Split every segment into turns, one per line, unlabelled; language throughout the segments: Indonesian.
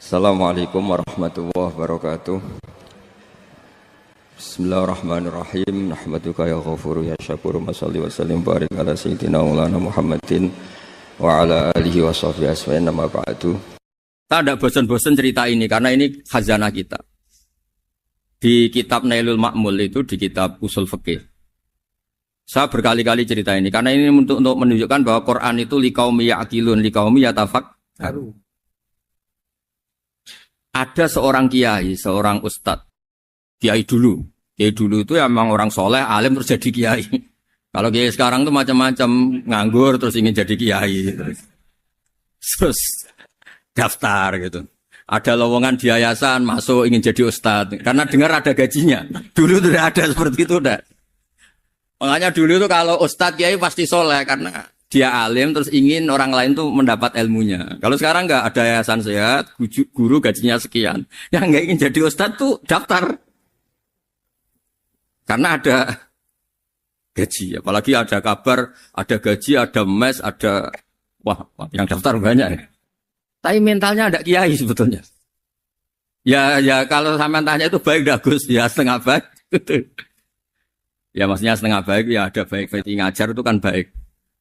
Assalamualaikum warahmatullahi wabarakatuh. Bismillahirrahmanirrahim. Nahmaduka ya ghafuru ya syakuru. Masalli wa sallim barik ala sayyidina maulana Muhammadin wa ala alihi wa sahbihi asfa'in nama ba'du. Kita tidak bosan-bosan cerita ini karena ini khazanah kita. Di kitab Nailul Ma'mul itu, di kitab Usul Fiqih, saya berkali-kali cerita ini karena ini untuk menunjukkan bahwa Quran itu liqaumi ya'qilun, liqaumi yatafakkarun. Ada seorang kiai, seorang ustadz, kiai dulu itu emang orang soleh, alim terus jadi kiai. Kalau kiai sekarang tuh macam-macam, nganggur terus ingin jadi kiai, terus daftar gitu. Ada lowongan di yayasan, masuk ingin jadi ustadz, karena dengar ada gajinya. Dulu tuh udah ada seperti itu udah. Makanya dulu tuh kalau ustadz kiai pasti soleh karena dia alim terus ingin orang lain tuh mendapat ilmunya. Kalau sekarang nggak ada yayasan sehat, guru gajinya sekian. Yang nggak ingin jadi ustadz tuh daftar. Karena ada gaji. Apalagi ada kabar, ada gaji, ada mes, ada... Wah, yang daftar banyak ya. Tapi mentalnya ada kiai sebetulnya. Ya kalau sampean tanya itu baik dah Gus. Ya setengah baik. Ya maksudnya setengah baik, ya ada baik-baik ngajar itu kan baik.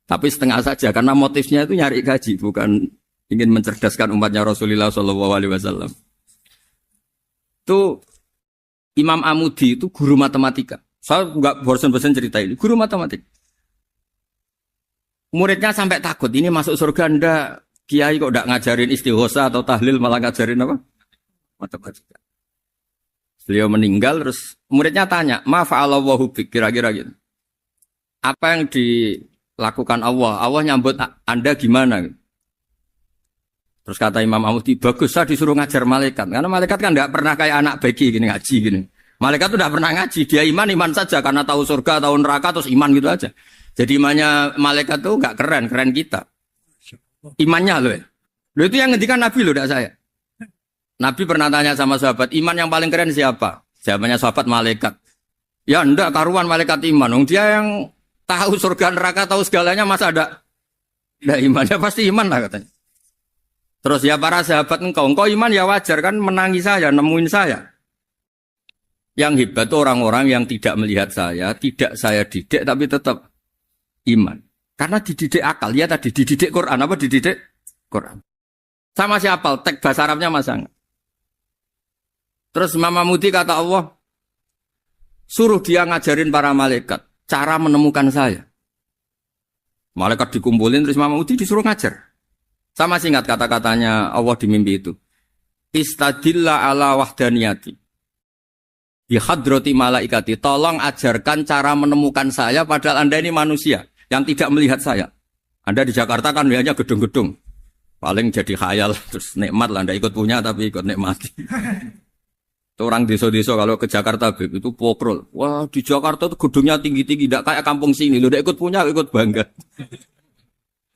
Tapi setengah saja karena motifnya itu nyari gaji, bukan ingin mencerdaskan umatnya Rasulullah SAW. Itu Imam Amudi itu guru matematika. Saya nggak bosan-bosan cerita ini. Guru matematika. Muridnya sampai takut ini masuk surga ndak. Kiai kok ndak ngajarin istighosa atau tahlil malah ngajarin apa? Matematika. Beliau meninggal terus muridnya tanya, "Ma fa'alallahu bik?" Kira-kira gitu. Apa yang dilakukan Allah? Allah nyambut Anda gimana? Terus kata Imam Amudi, bagus saya disuruh ngajar malaikat. Karena malaikat kan enggak pernah kayak anak bagi gini ngaji gini. Malaikat tuh enggak pernah ngaji, dia iman saja karena tahu surga, tahu neraka terus iman gitu aja. Jadi imannya malaikat tuh enggak keren kita. Imannya loh ya. Loh itu yang ngendikan Nabi loh, enggak saya. Nabi pernah tanya sama sahabat, iman yang paling keren siapa? Jawabannya sahabat malaikat. Ya enggak, karuan malaikat iman. Dia yang tahu surga neraka, tahu segalanya, masa ada imannya? Pasti iman lah katanya. Terus ya para sahabat engkau iman ya wajar kan menangi saya, nemuin saya. Yang hebat itu orang-orang yang tidak melihat saya, tidak saya didik tapi tetap iman. Karena dididik akal, ya tadi dididik Quran, apa dididik Quran. Sama siapa? Teks bahasa Arabnya masang. Terus Imam Amudi kata Allah, suruh dia ngajarin para malaikat cara menemukan saya. Malaikat dikumpulin terus Imam Amudi disuruh ngajar. Sama singkat kata-katanya Allah di mimpi itu. Istadilla ala wahdaniyati. Bihadrati malaikati. Tolong ajarkan cara menemukan saya padahal Anda ini manusia yang tidak melihat saya. Anda di Jakarta kan lihatnya gedung-gedung. Paling jadi khayal terus nikmat lah Anda ikut punya tapi ikut nikmati. Orang desa-desa kalau ke Jakarta itu pokrol. Wah di Jakarta tuh gedungnya tinggi-tinggi, tidak kayak kampung sini. Lo udah ikut punya, ikut bangga.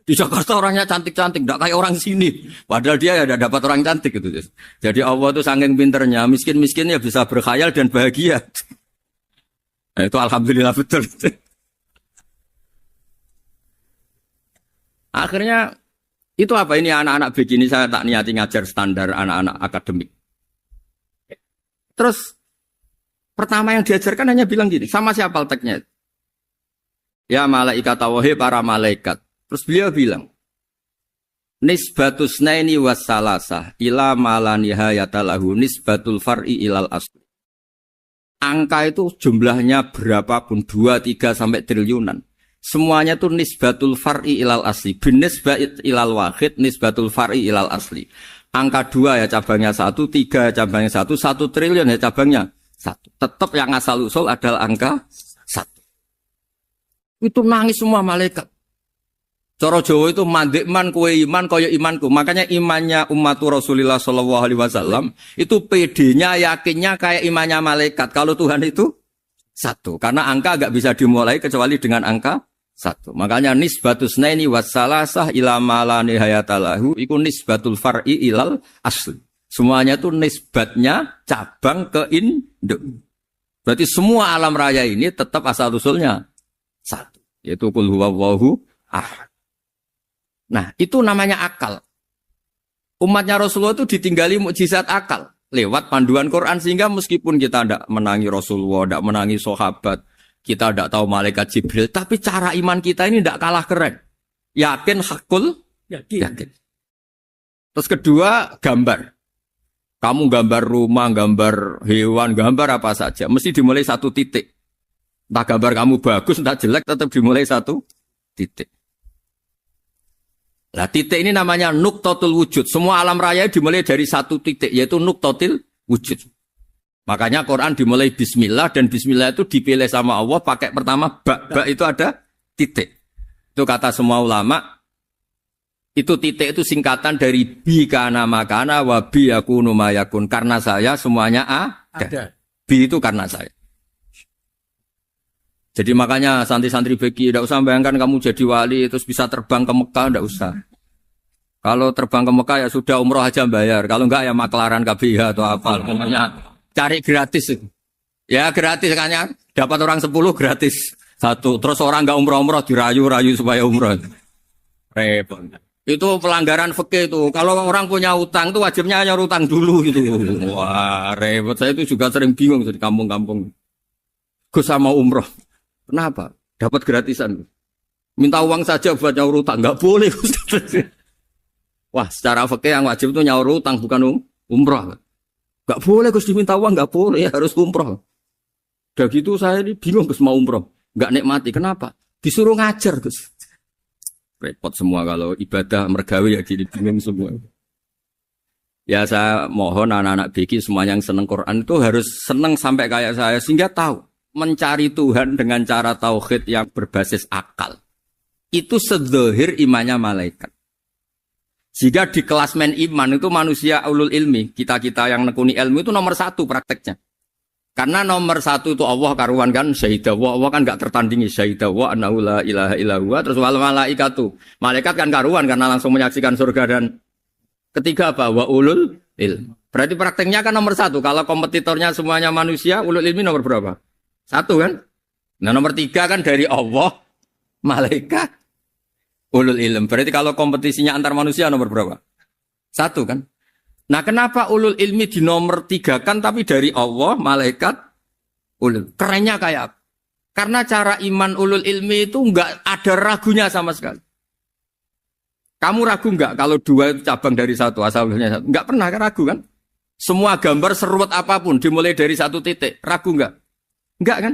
Di Jakarta orangnya cantik-cantik, tidak kayak orang sini. Padahal dia ya dapat orang cantik gitu. Jadi Allah tuh saking pinternya, miskin-miskin ya bisa berkhayal dan bahagia. Nah, itu alhamdulillah betul. Akhirnya itu apa ini anak-anak begini saya tak niati ngajar standar anak-anak akademik. Terus pertama yang diajarkan hanya bilang gini, sama siapa teknya? Ya malaikat wahi para malaikat. Terus beliau bilang, nisbatus naini wassalasah ila malanihayatalahu nisbatul far'i ilal asli. Angka itu jumlahnya berapapun 2, 3 sampai triliunan. Semuanya itu nisbatul far'i ilal asli. Binisbat ilal wahid nisbatul far'i ilal asli. Angka 2 ya cabangnya 1, 3 ya cabangnya 1, 1 triliun ya cabangnya 1. Tetap yang asal usul adalah angka 1. Itu nangis semua malaikat. Cara Jawa itu mandekman kowe iman kaya imanku. Makanya imannya ummatu Rasulullah SAW itu PD-nya yakinnya kayak imannya malaikat. Kalau Tuhan itu 1. Karena angka enggak bisa dimulai kecuali dengan angka 1. Makanya nisbatus naini wassalasah ila malani hayatalahu iku nisbatul far'i ilal asli. Semuanya itu nisbatnya cabang ke induk. Berarti semua alam raya ini tetap asal usulnya 1. Yaitu qul huwallahu ahad. Nah, itu namanya akal. Umatnya Rasulullah itu ditinggali mukjizat akal lewat panduan Quran sehingga meskipun kita tidak menangi Rasulullah, tidak menangi sahabat, kita tidak tahu malaikat Jibril, tapi cara iman kita ini tidak kalah keren. Yakin hakul, yakin. Terus kedua, gambar. Kamu gambar rumah, gambar hewan, gambar apa saja, mesti dimulai satu titik. Entah gambar kamu bagus, entah jelek, tetap dimulai satu titik. Nah, titik ini namanya nuqtatul wujud. Semua alam raya dimulai dari satu titik, yaitu nuqtatul wujud. Makanya Quran dimulai bismillah, dan bismillah itu dipilih sama Allah pakai pertama ba itu ada titik. Itu kata semua ulama, itu titik itu singkatan dari bi kana makana wa bi yakunu mayakun. Karena saya semuanya ada. Bi itu karena saya. Jadi makanya santri-santri beki, tidak usah bayangkan kamu jadi wali terus bisa terbang ke Mekah, tidak usah. Kalau terbang ke Mekah ya sudah umroh aja bayar. Kalau enggak ya maklaran KBH atau apa. Pokoknya cari gratis. Ya gratis kan ya. Dapat orang 10 gratis. Satu. Terus orang enggak umroh-umroh dirayu-rayu supaya umroh. Repot. Itu pelanggaran fikih itu. Kalau orang punya utang itu wajibnya hanya utang dulu gitu. Wah repot. Saya itu juga sering bingung di kampung-kampung. Gus sama umroh. Kenapa? Dapat gratisan. Minta uang saja buat nyaur utang. Enggak boleh. Wah, secara fikih yang wajib itu nyaur utang bukan umroh. Enggak boleh Gus diminta uang, enggak boleh, harus umroh. Udah gitu saya ini bingung Gus mau umroh. Enggak nikmati. Kenapa? Disuruh ngajar Gus. Repot semua kalau ibadah mergawe ya jadi bingung semua. Ya saya mohon anak-anak BK semuanya yang seneng Quran itu harus seneng sampai kayak saya sehingga tahu mencari Tuhan dengan cara tauhid yang berbasis akal. Itu sedzahir imannya malaikat. Jika di klasmen iman itu manusia ulul ilmi, kita-kita yang nekuni ilmu itu nomor 1 prakteknya. Karena nomor 1 itu Allah karuan kan, syahidah wa, Allah kan gak tertandingi, syahidah wa annahu la ilaha illallah, terus wal malaikatu. Malaikat kan karuan karena langsung menyaksikan surga, dan ketiga apa? Wa ulul ilmi. Berarti prakteknya kan nomor 1. Kalau kompetitornya semuanya manusia, ulul ilmi nomor berapa? 1 kan? Nah nomor 3 kan dari Allah, malaikat, ulul ilm. Berarti kalau kompetisinya antar manusia nomor berapa? 1 kan? Nah kenapa ulul ilmi di nomor 3 kan tapi dari Allah, malaikat, ulul. Kerennya kayak apa? Karena cara iman ulul ilmi itu enggak ada ragunya sama sekali. Kamu ragu enggak kalau 2 itu cabang dari 1, asalnya 1? Enggak pernah ragu kan? Semua gambar seruat apapun dimulai dari 1 titik. Ragu enggak? Enggak kan?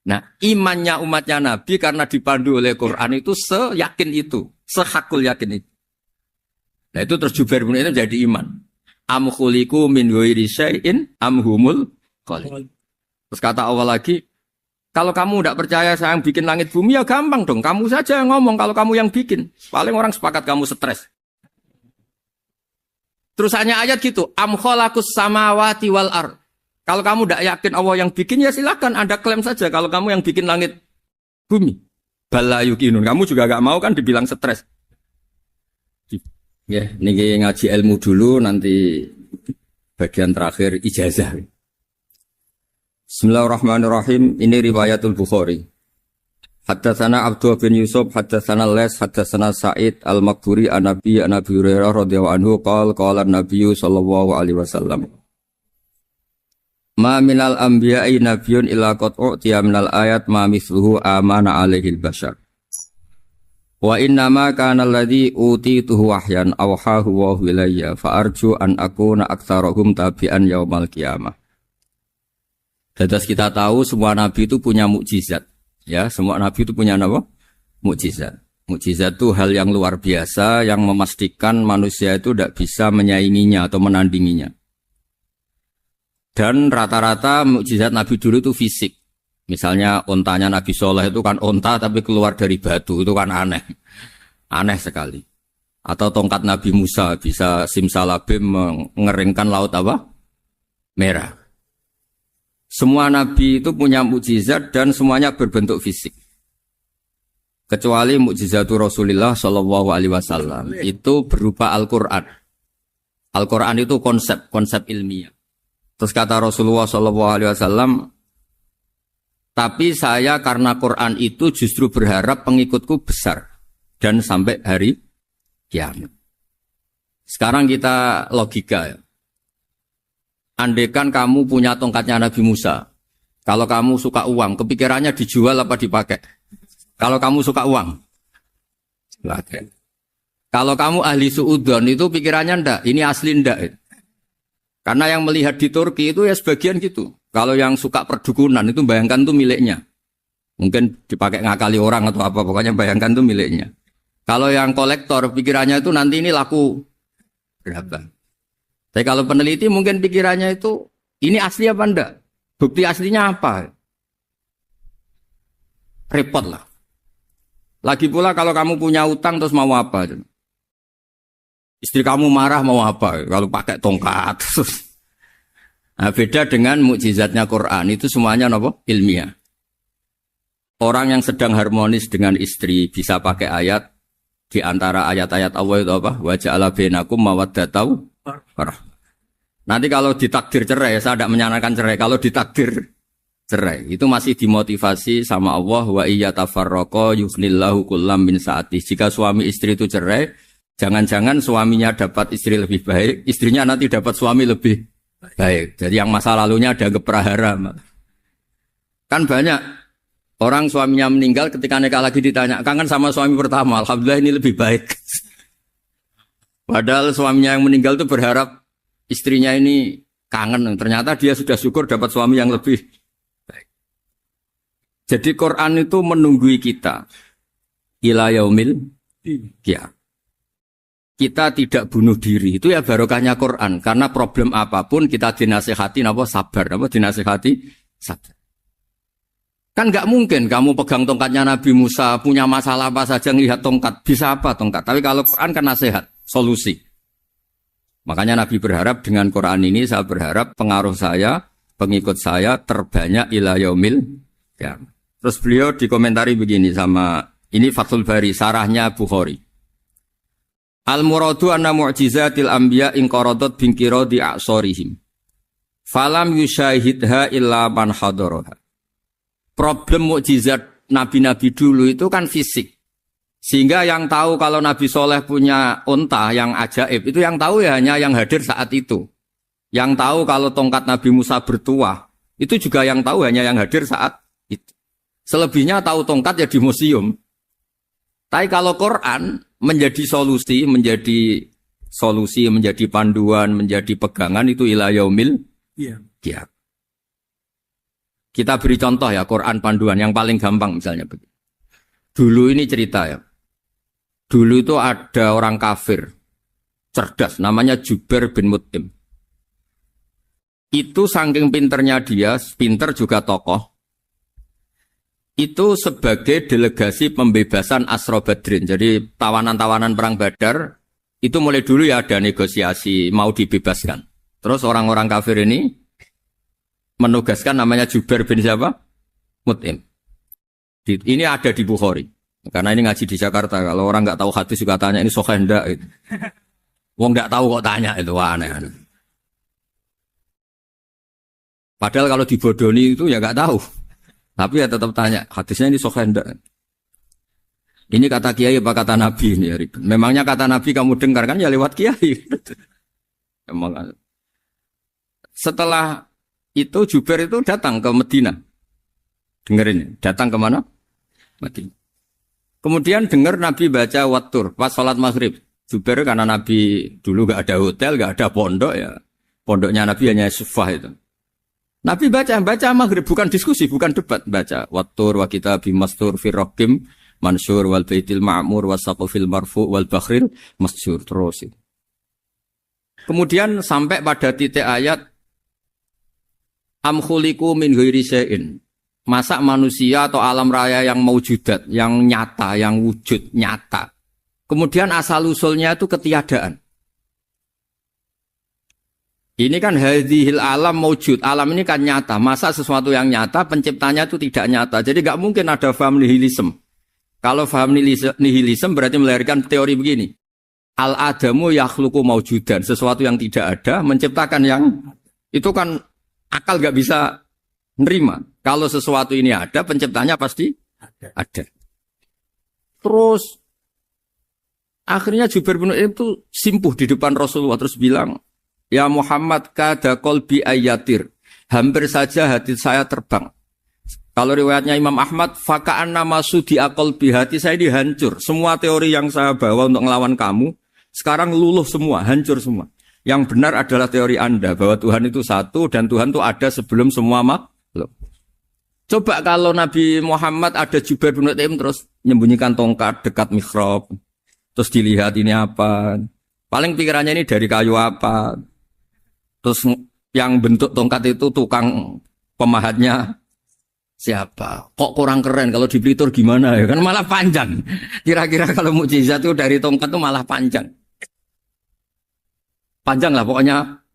Nah, imannya umatnya Nabi karena dipandu oleh Quran itu seyakin itu, sehakul yakin itu. Nah, itu terus Jubair bin itu jadi iman. Am khuliqu min ghairi syai'in am humul khaliq. Terus kata Allah lagi, kalau kamu tidak percaya saya yang bikin langit bumi ya gampang dong, kamu saja yang ngomong kalau kamu yang bikin. Paling orang sepakat kamu stres. Terus hanya ayat gitu, am khalaqus samawati wal ardh. Kalau kamu tidak yakin Allah yang bikin, ya silakan Anda klaim saja kalau kamu yang bikin langit bumi. Bala yukinun. Kamu juga gak mau kan dibilang stres. Ya, ini ngaji ilmu dulu, nanti bagian terakhir ijazah. Bismillahirrahmanirrahim. Ini riwayatul Bukhari. Haddatsana Abdullah bin Yusuf, haddatsana Les, haddatsana Sa'id al-Maqburi an-Nabi Hurairah radhiyallahu anhu qala an-Nabiy sallallahu alaihi wasallam. Ma minal anbiya'i nabiyyun illa qad u'tiya minal ayat ma mithluhu amana alaihil bashar. Wa innama kana alladhi utituhu wahyan awhahu wa ilayya fa arju an akuna aktsarahum tabi'an yaumal qiyamah. Dados kita tahu semua nabi itu punya mukjizat. Ya, semua nabi itu punya apa? Mukjizat. Mukjizat itu hal yang luar biasa yang memastikan manusia itu tidak bisa menyainginya atau menandinginya. Dan rata-rata mukjizat Nabi dulu itu fisik. Misalnya ontanya Nabi Soleh itu kan onta tapi keluar dari batu, itu kan aneh. Aneh sekali. Atau tongkat Nabi Musa bisa simsalabim mengeringkan laut apa? Merah. Semua Nabi itu punya mukjizat dan semuanya berbentuk fisik. Kecuali mukjizatul Rasulullah Shallallahu Alaihi Wasallam itu berupa Al-Quran. Al-Quran itu konsep ilmiah. Terus kata Rasulullah SAW, tapi saya karena Quran itu justru berharap pengikutku besar dan sampai hari kiamat. Sekarang kita logika ya. Andaikan kamu punya tongkatnya Nabi Musa, kalau kamu suka uang, kepikirannya dijual apa dipakai? Kalau kamu suka uang, pakai. Kalau kamu ahli suudon itu pikirannya ndak, ini asli ndak. Karena yang melihat di Turki itu ya sebagian gitu. Kalau yang suka perdukunan itu bayangkan itu miliknya. Mungkin dipakai ngakali orang atau apa, pokoknya bayangkan itu miliknya. Kalau yang kolektor pikirannya itu nanti ini laku berapa. Tapi kalau peneliti mungkin pikirannya itu ini asli apa enggak? Bukti aslinya apa? Repot lah. Lagi pula kalau kamu punya utang terus mau apa? Istri kamu marah mau apa? Kalau pakai tongkat. Nah, beda dengan mukjizatnya Quran itu semuanya apa? Ilmiah. Orang yang sedang harmonis dengan istri bisa pakai ayat di antara ayat-ayat Allah itu apa? Wa ja'ala bainakum mawaddatan. Nanti kalau ditakdir cerai, saya tidak menyarankan cerai. Kalau ditakdir cerai, itu masih dimotivasi sama Allah. Wa iya tafarraqa yughnillahu kullam min sa'ati. Jika suami istri itu cerai, jangan-jangan suaminya dapat istri lebih baik, istrinya nanti dapat suami lebih baik. Jadi yang masa lalunya ada keprahara. Kan banyak orang suaminya meninggal ketika nikah lagi ditanya, kangen sama suami pertama, alhamdulillah ini lebih baik. Padahal suaminya yang meninggal itu berharap istrinya ini kangen. Ternyata dia sudah syukur dapat suami yang lebih baik. Jadi Quran itu menunggui kita. Ila yaumil qiyamah. Kita tidak bunuh diri. Itu ya barokahnya Quran. Karena problem apapun kita dinasihati apa sabar. Apa dinasihati sabar. Kan nggak mungkin kamu pegang tongkatnya Nabi Musa, punya masalah apa saja ngelihat tongkat. Bisa apa tongkat? Tapi kalau Quran kan nasihat, solusi. Makanya Nabi berharap dengan Quran ini, saya berharap pengaruh saya, pengikut saya terbanyak ila yaumil qiyamah. Terus beliau dikomentari begini sama, ini Fathul Bari, sarahnya Bukhari. Al-muradu anna mu'jizatil anbiya inqaradat binqiradi a'sorihim. Falam yushahidha illa man hadaraha. Problem mukjizat nabi-nabi dulu itu kan fisik. Sehingga yang tahu kalau Nabi Soleh punya unta yang ajaib, itu yang tahu ya hanya yang hadir saat itu. Yang tahu kalau tongkat Nabi Musa bertuah, itu juga yang tahu hanya yang hadir saat itu. Selebihnya tahu tongkat ya di museum. Tapi kalau Quran menjadi solusi, menjadi panduan, menjadi pegangan itu ila yaumil qiyamah. Kita beri contoh ya Quran panduan yang paling gampang misalnya begini. Dulu ini cerita ya. Dulu itu ada orang kafir cerdas namanya Jubair bin Mut'im. Itu saking pinternya dia, pinter juga tokoh. Itu sebagai delegasi pembebasan Asra Badrin. Jadi tawanan-tawanan perang Badar itu mulai dulu ya ada negosiasi mau dibebaskan. Terus orang-orang kafir ini menugaskan namanya Jubair bin siapa? Mut'im. Ini ada di Bukhari. Karena ini ngaji di Jakarta. Kalau orang nggak tahu hadis juga tanya ini sahih enggak gitu. Wong nggak tahu kok tanya itu aneh. Padahal kalau dibodoni itu ya nggak tahu. Tapi ya tetap tanya hadisnya ini sahih enggak. Ini kata kiai apa kata nabi ini ya. Memangnya kata nabi kamu dengar kan ya lewat kiai. Memang. Setelah itu Jubair itu datang ke Medina. Dengerin, datang ke mana? Madinah. Kemudian dengar Nabi baca Wattur pas sholat maghrib. Jubair karena Nabi dulu gak ada hotel, gak ada pondok ya. Pondoknya Nabi hanya sufah itu. Nabi baca maghrib, bukan diskusi, bukan debat. Baca Wattur wa kitabim mastur firrokim mansur wal baitil ma'mur wasaqufil marfu wal bakhril masjur. Terus itu. Kemudian sampai pada titik ayat am khuliqu min ghairi syai'in. Masa manusia atau alam raya yang maujudat, yang nyata, yang wujud nyata. Kemudian asal-usulnya itu ketiadaan. Ini kan hadhil alam maujud. Alam ini kan nyata. Masa sesuatu yang nyata, penciptanya itu tidak nyata. Jadi gak mungkin ada faham nihilisme. Kalau faham nihilisme berarti melahirkan teori begini. Al-adamu yakhluqu maujudan. Sesuatu yang tidak ada, menciptakan yang... Itu kan akal gak bisa nerima. Kalau sesuatu ini ada, penciptanya pasti ada. Terus Akhirnya Jubair bin Mut'im itu simpuh di depan Rasulullah terus bilang, "Ya Muhammad, kada qalbi ayatir." Hampir saja hati saya terbang. Kalau riwayatnya Imam Ahmad, faka'anna masudi aqalbi, hati saya dihancur. Semua teori yang saya bawa untuk ngelawan kamu sekarang luluh semua, hancur semua. Yang benar adalah teori Anda bahwa Tuhan itu satu dan Tuhan itu ada sebelum semua makhluk. Coba kalau Nabi Muhammad ada Jubair bin Mut'im terus menyembunyikan tongkat dekat mihrab, terus dilihat ini apa? Paling pikirannya ini dari kayu apa? Terus yang bentuk tongkat itu tukang pemahatnya siapa? Kok kurang keren kalau di Blitur gimana ya? Kan malah panjang. Kira-kira kalau mukjizat itu dari tongkat itu malah panjang. Panjang lah pokoknya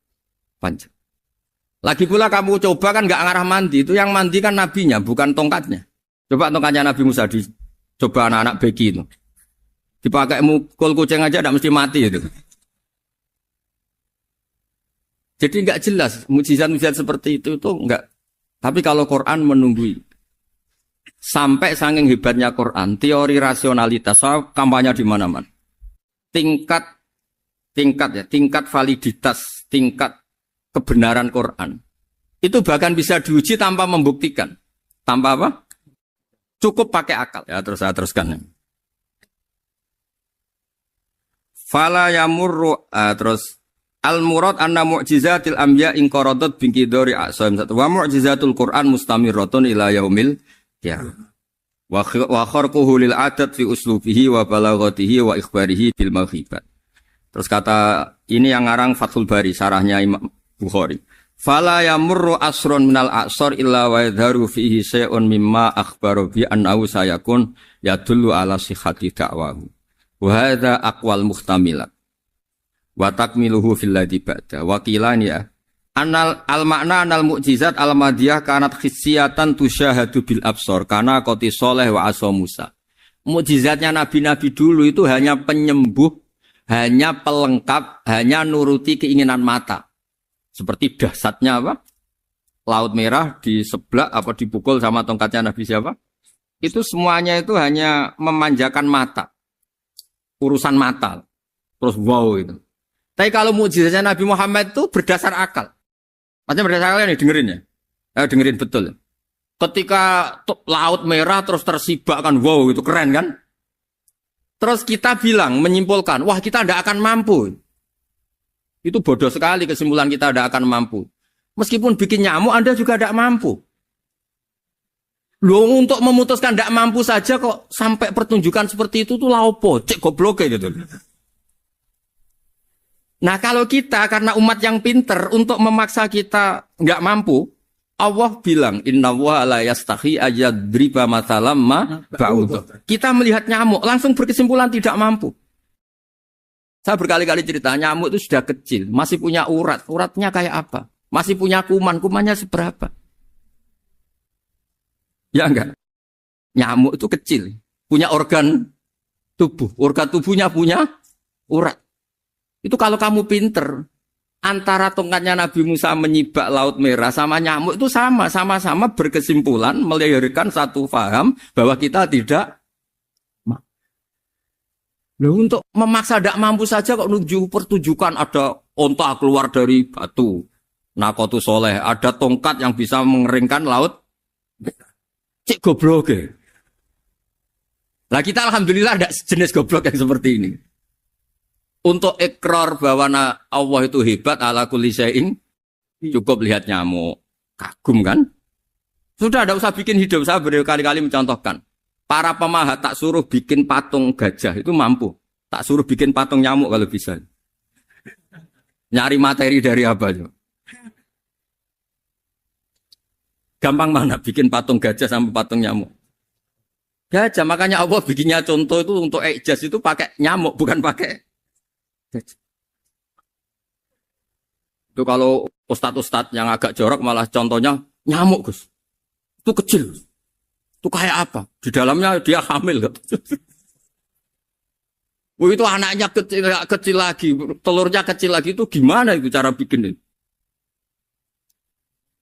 panjang. Lagi pula kamu coba kan nggak ngarah mandi, itu yang mandi kan nabinya bukan tongkatnya. Coba tongkatnya Nabi Musa coba anak-anak beki itu. Dipakai mukul kucing aja tidak mesti mati itu. Jadi nggak jelas mukjizat-mukjizat seperti itu nggak. Tapi kalau Quran menunggui sampai saking hebatnya Quran, teori rasionalitas, kampanye di mana-mana. Tingkat validitas, tingkat kebenaran Quran itu bahkan bisa diuji tanpa membuktikan. Tanpa apa? Cukup pakai akal. Ya terus saya teruskan. Fala yamurru terus al-murad anna mu'jizatil anbiya in qaradat binqidari a'sam wa mu'jizatul Qur'an mustamirratun ila yaumil qiyamah. Wa kharquhu lil adat fi uslubihi wa balaghatihi wa ikhbarihi bil maghibat. Terus kata ini yang ngarang Fathul Bari sarahnya Imam Bukhari. Fala yamurru asrun minal a'sar illa wa yadharu fihi syai'un mimma akhbaru bi annahu sayakun yadullu ala sihhati da'wahu. Wa hadza aqwal muhtamilat. Wa takmiluhu fil ladzi ba'da wa qilani ya anal al makna anal mukjizat al madiyah kanat khissiyatan tusyahadu bil absar kana qoti soleh wa asa Musa. Mukjizatnya nabi-nabi dulu itu hanya penyembuh, hanya pelengkap, hanya nuruti keinginan mata. Seperti dahsyatnya apa? Laut Merah diseblak apa dipukul sama tongkatnya Nabi siapa? Itu semuanya itu hanya memanjakan mata. Urusan mata. Terus wow itu. Tapi kalau mukjizatnya Nabi Muhammad itu berdasar akal. Maksudnya berdasar akal nih dengerin ya. Dengerin betul. Ketika Laut Merah terus tersibak kan, wow itu keren kan. Terus kita bilang, menyimpulkan, wah kita tidak akan mampu. Itu bodoh sekali kesimpulan kita tidak akan mampu. Meskipun bikin nyamuk Anda juga tidak mampu. Loh untuk memutuskan tidak mampu saja kok sampai pertunjukan seperti itu tuh laopo, cek goblok gitu. Nah kalau kita karena umat yang pinter untuk memaksa kita nggak mampu, Allah bilang Inna wa la yastahi ayadriba mathalam ma ba'ud. Kita melihat nyamuk langsung berkesimpulan tidak mampu. Saya berkali-kali cerita nyamuk itu sudah kecil, masih punya urat, uratnya kayak apa? Masih punya kuman, kumannya seberapa? Ya enggak? Nyamuk itu kecil, punya organ tubuhnya punya urat. Itu kalau kamu pinter, antara tongkatnya Nabi Musa menyibak Laut Merah sama nyamuk itu sama-sama berkesimpulan melahirkan satu faham bahwa kita tidak mampu. Loh, untuk memaksa tidak mampu saja kok menuju pertunjukan ada onta keluar dari batu. Nakotu soleh, ada tongkat yang bisa mengeringkan laut. Cik goblok ya. Lah kita alhamdulillah ada jenis goblok yang seperti ini. Untuk ikrar bahwa Allah itu hebat ala kulli syai'in, cukup lihat nyamuk. Kagum kan? Sudah tidak usah bikin hidup. Saya berkali-kali mencontohkan. Para pemahat tak suruh bikin patung gajah, itu mampu. Tak suruh bikin patung nyamuk kalau bisa. Nyari materi dari apa? Gampang mana bikin patung gajah sama patung nyamuk? Gajah, makanya Allah bikinnya contoh itu untuk ijaz itu pakai nyamuk, bukan pakai gajah. Itu kalau ustadz-ustadz yang agak jorok malah contohnya nyamuk, Gus. Itu kecil. Itu kayak apa? Di dalamnya dia hamil. Itu anaknya kecil lagi, telurnya kecil lagi, itu gimana itu cara bikin itu?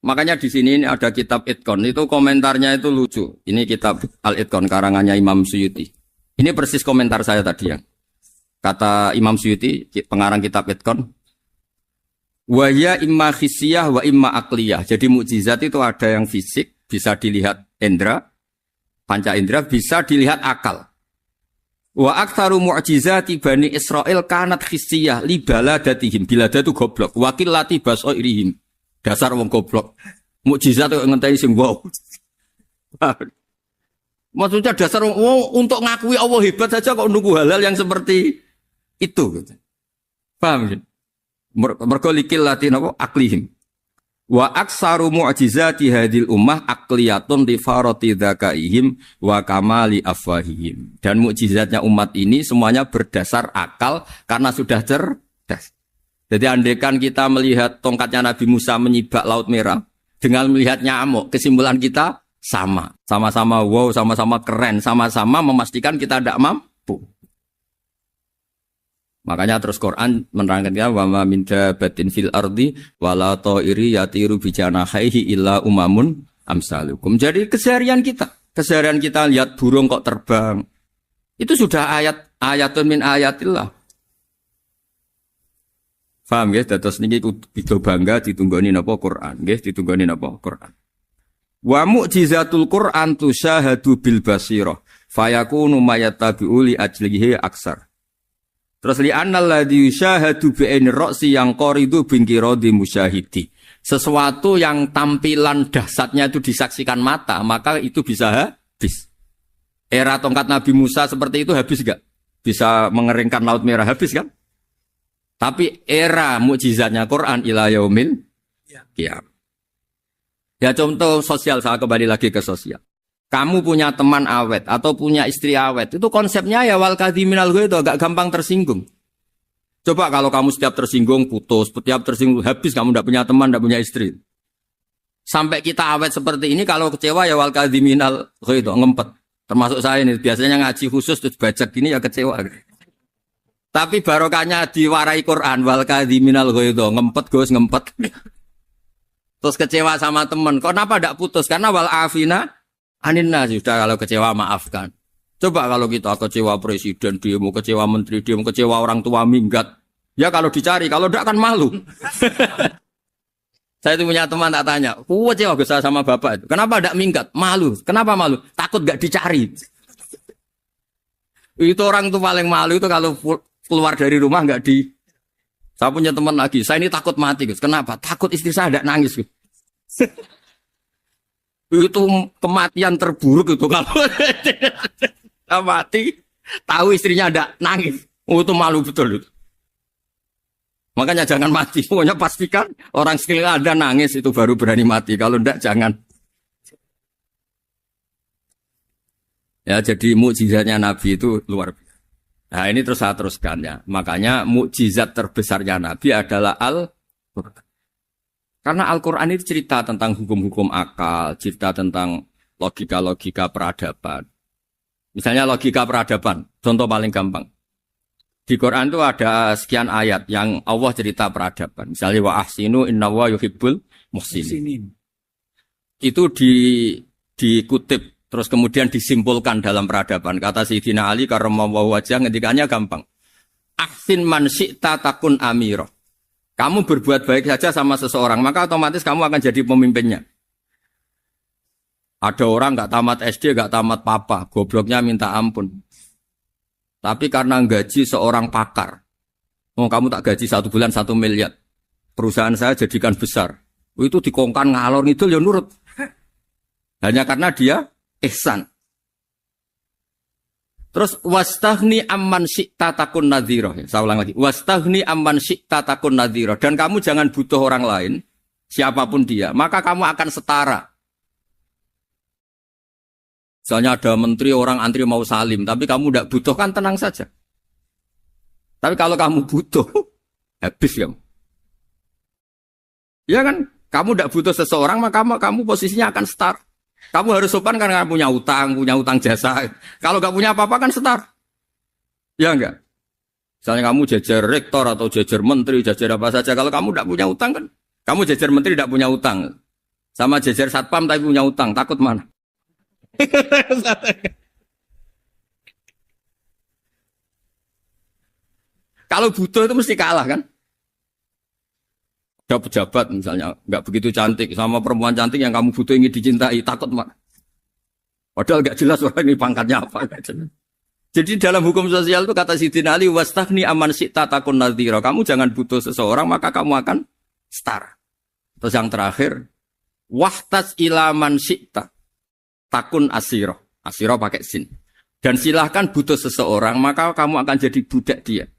Makanya di sini ada kitab Itqan, itu komentarnya itu lucu. Ini kitab Al-Itqan karangannya Imam Suyuti. Ini persis komentar saya tadi ya. Kata Imam Suyuti, pengarang kitab Itqan, wa ya imma khissiyah wa imma aqliyah. Jadi mukjizat itu ada yang fisik, bisa dilihat indra, panca indra, bisa dilihat akal. Wa aktsaru mu'jizati Bani Israil kanat khissiyah li baladatihim. Bilada itu goblok. Wakil lati basoirihim. Dasar wong goblok. Mukjizat itu ngenteni sing wow. Maksudnya dasar wong untuk ngakui Allah hebat saja kok nunggu hal-hal yang seperti itu gitu. Paham gitu? Mergo likil lati napa aklihim. Wa aksaru mu'jizati hadil ummah aqliyatun li farati dzakaihim wa kamali afwahihim. Dan mukjizatnya umat ini semuanya berdasar akal karena sudah cerdas. Jadi andaikan kita melihat tongkatnya Nabi Musa menyibak Laut Merah dengan melihat nyamuk, kesimpulan kita sama. Sama-sama wow, sama-sama keren, sama-sama memastikan kita tidak mampu. Makanya terus Quran menerangkan wa ma min dabatin fil ardi wala ta'iri yatiru bi janahihi illa umamun amsalukum. Jadi keseharian kita lihat burung kok terbang. Itu sudah ayatun min ayatillah. Paham nggih? Dados niki kudu bangga ditunggoni napa Quran, nggih, ditunggoni napa Quran. Wa mu'jizatul Quran tusyahadu bil basirah fayakunu mayattabi'u li ajlihi aksar. Terus li annal ladzi yusyahadu bi aini ra'si yang qaridu bingkiradi musyahidi. Sesuatu yang tampilan dahsyatnya itu disaksikan mata, maka itu bisa habis. Era tongkat Nabi Musa seperti itu habis enggak? Bisa mengeringkan Laut Merah, habis kan? Tapi era mukjizatnya Quran ila yaumil qiyamah. Ya contoh sosial, saya kembali lagi ke sosial. Kamu punya teman awet atau punya istri awet, itu konsepnya ya wal kadhiminal ghaidh, agak gampang tersinggung. Coba kalau kamu setiap tersinggung putus, setiap tersinggung habis, kamu tidak punya teman, tidak punya istri. Sampai kita awet seperti ini, kalau kecewa ya wal kadhiminal ghaidh, ngempet. Termasuk saya ini, biasanya ngaji khusus terus baca gini ya kecewa. Tapi barokahnya diwarai Quran wal kadhiminal ghaidh, ngempet Gus, ngempet. Terus kecewa sama teman, kenapa tidak putus? Karena wal afina Aninna sudah, kalau kecewa maafkan. Coba kalau kita kecewa presiden, dia mau kecewa menteri, dia mau kecewa orang tua minggat. Ya kalau dicari, kalau tidak kan malu. Saya itu punya teman tak tanya, kecewa besar sama bapak itu. Kenapa tidak minggat? Malu. Kenapa malu? Takut gak dicari. Itu orang tuh paling malu itu kalau keluar dari rumah gak di. Saya punya teman lagi, saya ini takut mati. Kenapa? Takut istri saya tidak nangis. Itu kematian terburuk itu kalau mati tahu istrinya ada nangis, itu malu betul itu. Makanya jangan mati, pokoknya pastikan orang sekeliling ada nangis itu baru berani mati, kalau enggak jangan. Ya jadi mukjizatnya Nabi itu luar biasa. Nah ini terus saya teruskan ya, makanya mukjizat terbesarnya Nabi adalah Al-Quran. Karena Al-Quran itu cerita tentang hukum-hukum akal, cerita tentang logika-logika peradaban. Misalnya logika peradaban, contoh paling gampang. Di Quran itu ada sekian ayat yang Allah cerita peradaban. Misalnya wa ahsinu innallaha yuhibbul muhsinin. Itu dikutip, terus kemudian disimpulkan dalam peradaban. Kata Sayyidina Ali karramallahu wajhah, ngendikannya gampang. Ahsin man syi'ta takun amirah. Kamu berbuat baik saja sama seseorang, maka otomatis kamu akan jadi pemimpinnya. Ada orang gak tamat SD, gak tamat papa, gobloknya minta ampun. Tapi karena gaji seorang pakar, kamu tak gaji 1 bulan 1 miliar, perusahaan saya jadikan besar. Itu dikongkan ngalor ngidul ya nurut. Hanya karena dia ihsan. Terus wastaghni amman syi'ta takun nadhira. Saya ulang lagi. Wastaghni amman syi'ta takun nadhira. Dan kamu jangan butuh orang lain, siapapun dia, maka kamu akan setara. Misalnya ada menteri orang antri mau salim, tapi kamu tidak butuh, kan tenang saja. Tapi kalau kamu butuh, habis kamu. Ya kan? Kamu tidak butuh seseorang, maka kamu posisinya akan setara. Kamu harus sopan karena punya utang jasa. Kalau nggak punya apa-apa kan setar. Ya enggak? Misalnya kamu jajar rektor atau jajar menteri, jajar apa saja. Kalau kamu tidak punya utang kan, kamu jajar menteri tidak punya utang. Sama jajar satpam tapi punya utang, takut mana? Kalau butuh itu mesti kalah kan? Ada pejabat misalnya nggak begitu cantik sama perempuan cantik yang kamu butuh ingin dicintai, takut mak. Padahal nggak jelas orang ini pangkatnya apa. Jadi dalam hukum sosial itu kata Sidin Ali, wastahni aman syi'ta takun nadhira. Kamu jangan butuh seseorang maka kamu akan setara. Terus yang terakhir, wahtas ilaman syi'ta takun asiro. Asiro pakai sin. Dan silahkan butuh seseorang maka kamu akan jadi budak dia.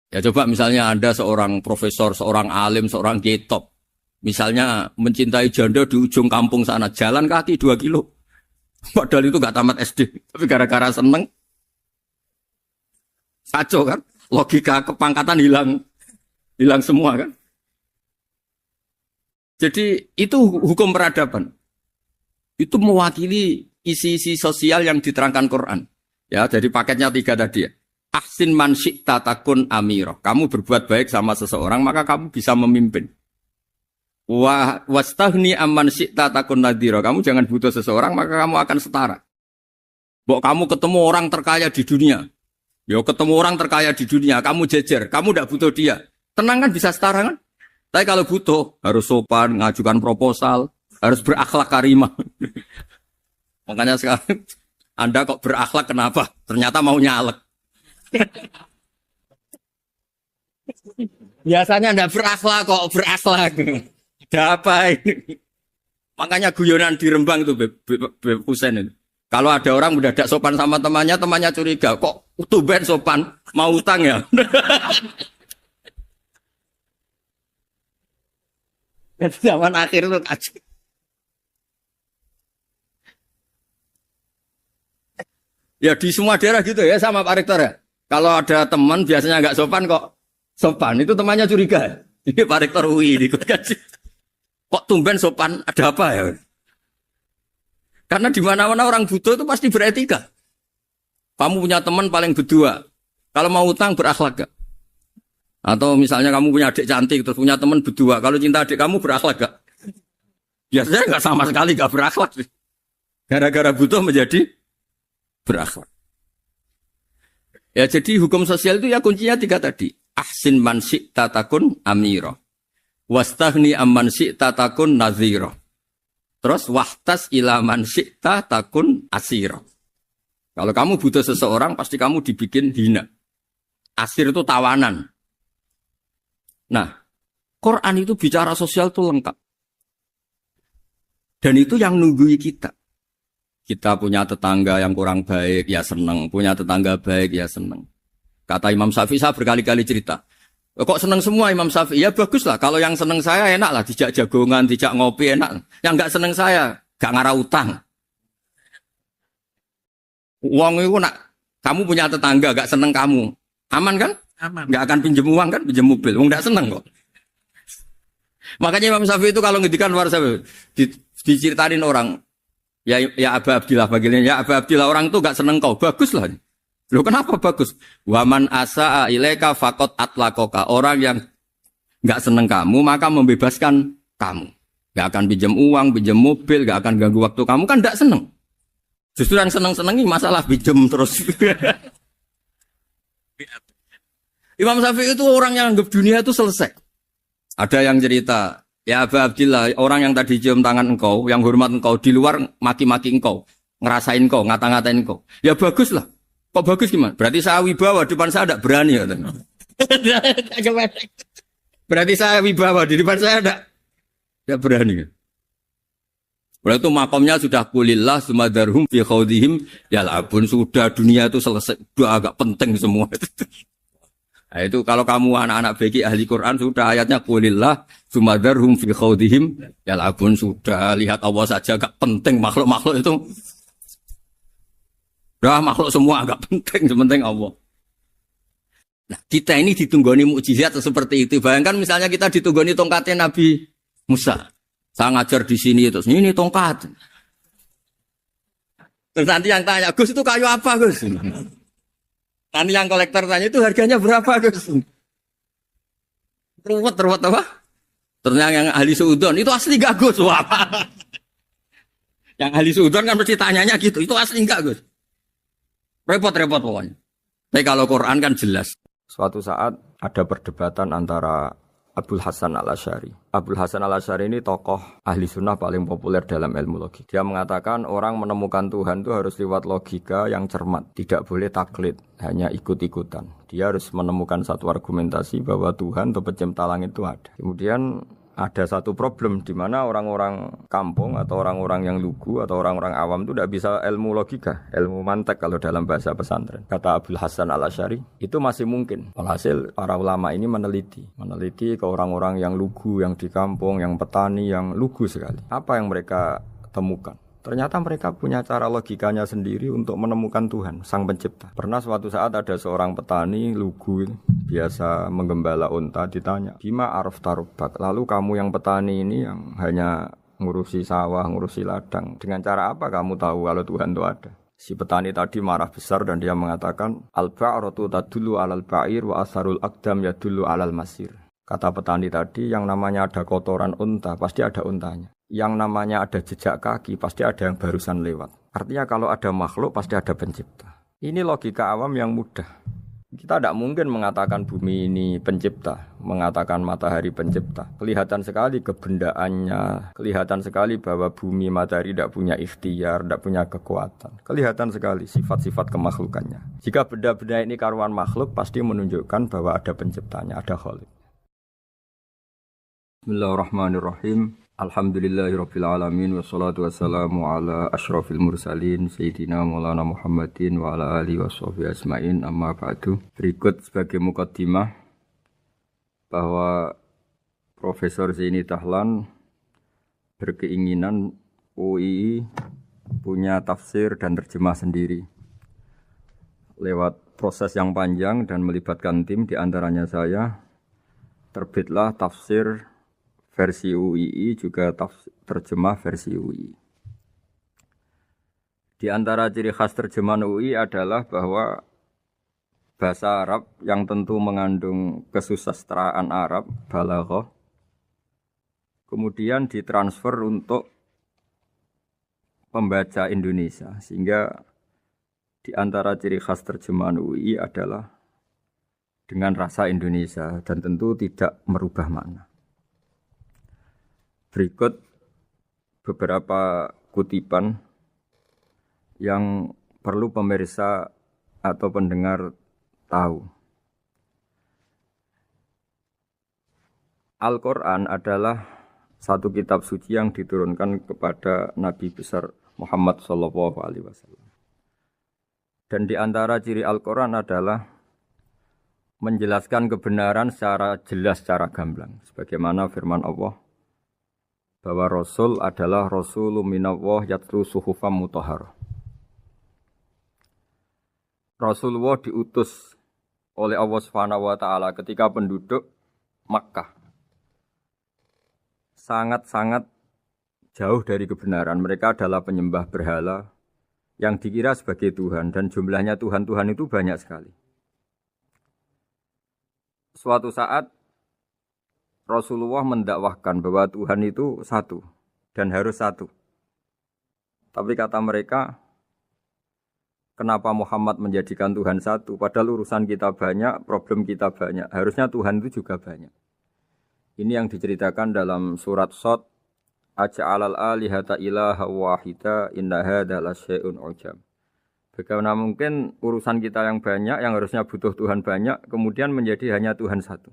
Ya coba misalnya Anda seorang profesor, seorang alim, seorang kiai top. Misalnya mencintai janda di ujung kampung sana, jalan kaki 2 kilo. Padahal itu gak tamat SD. Tapi gara-gara seneng, kacau kan? Logika kepangkatan hilang semua kan? Jadi itu hukum peradaban. Itu mewakili isi-isi sosial yang diterangkan Quran. Ya, jadi paketnya 3 tadi ya. Ahsin man syi'ta takun amiro. Kamu berbuat baik sama seseorang, maka kamu bisa memimpin. Wastahni amman syi'ta takun nadhira. Kamu jangan butuh seseorang, maka kamu akan setara. Bok kamu ketemu orang terkaya di dunia. Yo ketemu orang terkaya di dunia, kamu jejer, kamu tidak butuh dia. Tenang kan bisa setara kan? Tapi kalau butuh, harus sopan, ngajukan proposal, harus berakhlak karimah. Makanya sekarang, Anda kok berakhlak kenapa? Ternyata mau nyalek. Biasanya Anda berakhlak kok berakhlak. Ada apa ini? Makanya guyonan di Rembang itu Beb Husain itu. Kalau ada orang mendadak sopan sama temannya, temannya curiga, kok tumben sopan, mau utang ya? Zaman akhir itu kacau. Ya di semua daerah gitu ya sama Pak Rektor ya. Kalau ada teman biasanya nggak sopan kok sopan, itu temannya curiga. Ini Pak Rektor UI ikut kaji. Kok tumben sopan, ada apa ya? Karena di mana-mana orang butuh itu pasti beretika. Kamu punya teman paling berdua, kalau mau utang berakhlak gak? Atau misalnya kamu punya adik cantik terus punya teman berdua, kalau cinta adik kamu berakhlak gak? Biasanya nggak sama sekali nggak berakhlak. Gara-gara butuh menjadi berakhlak. Ya jadi hukum sosial itu ya kuncinya 3 tadi. Ahsin man syi'ta takun amira. Wastahni amman syi'ta takun nadhira. Terus wahtas ila man syi'ta takun asira. Kalau kamu butuh seseorang pasti kamu dibikin hina. Asir itu tawanan. Nah, Quran itu bicara sosial itu lengkap. Dan itu yang nunggui kita. Kita punya tetangga yang kurang baik, ya seneng. Punya tetangga baik, ya seneng. Kata Imam Syafi'i, saya berkali-kali cerita. Kok seneng semua Imam Syafi'i? Ya bagus lah. Kalau yang seneng saya enak lah. Dijak jagongan, dijak ngopi enak. Yang gak seneng saya, gak ngarah utang. Uang itu nak, kamu punya tetangga gak seneng kamu. Aman kan? Aman. Gak akan pinjem uang kan? Pinjem mobil. Uang gak seneng kok. Makanya Imam Syafi'i itu kalau ngedikan luar Syafi'i, diceritain orang. Ya Aba Abdillah bagiannya. Ya Aba Abdillah orang itu gak seneng kau. Bagus lah. Loh kenapa bagus? Waman asa'a ilaika faqad atlaqaka. Orang yang gak seneng kamu maka membebaskan kamu. Gak akan pinjam uang, pinjam mobil, gak akan ganggu waktu kamu kan gak seneng. Justru yang seneng-senengi masalah pinjam terus. Imam Syafi'i itu orang yang anggap dunia itu selesai. Ada yang cerita, ya Aba Abdillah, orang yang tadi cium tangan engkau, yang hormat engkau, di luar maki-maki engkau, ngerasain engkau, ngata-ngatain engkau. Ya bagus lah. Kok bagus gimana? Berarti saya wibawa, depan saya tidak berani. Berarti saya wibawa, di depan saya tidak berani. Berarti itu makomnya sudah kulillah, sumadarhum fi khawdihim, ya labun, sudah dunia itu selesai, sudah agak penting semua. Nah, itu kalau kamu anak-anak beki ahli Quran, sudah ayatnya kulillah, sumadarhum fi khawdihim, ya labun, sudah lihat Allah saja agak penting, makhluk-makhluk itu. Dah makhluk semua agak penting, sepenting Allah. Nah, kita ini ditunggoni mukjizat seperti itu. Bayangkan misalnya kita ditunggoni tongkatnya Nabi Musa. Saya ngajar di sini terus ini tongkat. Terus nanti yang tanya, Gus itu kayu apa Gus? Nanti yang kolektor tanya itu harganya berapa Gus? Ruwet apa? Ternyata yang ahli suudon itu asli gak Gus? Wah. Yang ahli suudon kan mesti tanyanya gitu, itu asli enggak Gus? Repot-repot pokoknya. Tapi kalau Quran kan jelas. Suatu saat ada perdebatan antara Abul Hasan al-Asy'ari. Abul Hasan al-Asy'ari ini tokoh ahli sunnah paling populer dalam ilmu logik. Dia mengatakan orang menemukan Tuhan itu harus lewat logika yang cermat. Tidak boleh taklid, hanya ikut-ikutan. Dia harus menemukan satu argumentasi bahwa Tuhan atau pencipta langit itu ada. Kemudian ada satu problem di mana orang-orang kampung atau orang-orang yang lugu atau orang-orang awam itu tidak bisa ilmu logika, ilmu mantek kalau dalam bahasa pesantren. Kata Abul Hasan al-Asy'ari, itu masih mungkin. Alhasil para ulama ini meneliti ke orang-orang yang lugu, yang di kampung, yang petani, yang lugu sekali. Apa yang mereka temukan? Ternyata mereka punya cara logikanya sendiri untuk menemukan Tuhan, Sang Pencipta. Pernah suatu saat ada seorang petani lugu, biasa menggembala unta, ditanya, Bima araf tarubak, lalu kamu yang petani ini yang hanya ngurusi sawah, ngurusi ladang, dengan cara apa kamu tahu kalau Tuhan itu ada? Si petani tadi marah besar dan dia mengatakan, Al-ba'ratu tadullu alal ba'ir wa asharul aqdam yadullu alal masir. Kata petani tadi, yang namanya ada kotoran unta, pasti ada untanya. Yang namanya ada jejak kaki, pasti ada yang barusan lewat. Artinya kalau ada makhluk, pasti ada pencipta. Ini logika awam yang mudah. Kita tidak mungkin mengatakan bumi ini pencipta, mengatakan matahari pencipta. Kelihatan sekali kebendaannya, kelihatan sekali bahwa bumi matahari tidak punya ikhtiar, tidak punya kekuatan. Kelihatan sekali sifat-sifat kemakhlukannya. Jika benda-benda ini karuan makhluk, pasti menunjukkan bahwa ada penciptanya, ada khalik. Bismillahirrahmanirrahim. Alhamdulillahirabbil alamin wassalatu wassalamu ala asyrafil mursalin sayyidina Maulana Muhammadin wa ala alihi washabihi ajmain amma ba'du. Berikut sebagai mukaddimah bahwa Profesor Zaini Dahlan berkeinginan UII punya tafsir dan terjemah sendiri. Lewat proses yang panjang dan melibatkan tim, di antaranya saya, terbitlah tafsir versi UII juga terjemah versi UII. Di antara ciri khas terjemahan UII adalah bahwa bahasa Arab yang tentu mengandung kesusastraan Arab, balaghah, kemudian ditransfer untuk pembaca Indonesia. Sehingga di antara ciri khas terjemahan UII adalah dengan rasa Indonesia dan tentu tidak merubah makna. Berikut beberapa kutipan yang perlu pemirsa atau pendengar tahu. Al-Quran adalah satu kitab suci yang diturunkan kepada Nabi besar Muhammad SAW. Dan di antara ciri Al-Quran adalah menjelaskan kebenaran secara jelas, secara gamblang. Sebagaimana firman Allah, bahwa Rasul adalah Rasulun minallah yatlu suhufam mutahharah. Rasulullah diutus oleh Allah Subhanahu wa taala ketika penduduk Makkah sangat-sangat jauh dari kebenaran. Mereka adalah penyembah berhala yang dikira sebagai Tuhan, dan jumlahnya Tuhan-Tuhan itu banyak sekali. Suatu saat Rasulullah mendakwahkan bahwa Tuhan itu satu dan harus satu. Tapi kata mereka, kenapa Muhammad menjadikan Tuhan satu? Padahal urusan kita banyak, problem kita banyak. Harusnya Tuhan itu juga banyak. Ini yang diceritakan dalam surat Shad, Aja'alal alihata ilaha wahida inna hadza lasyai'un ujab. Bagaimana mungkin urusan kita yang banyak, yang harusnya butuh Tuhan banyak, kemudian menjadi hanya Tuhan satu.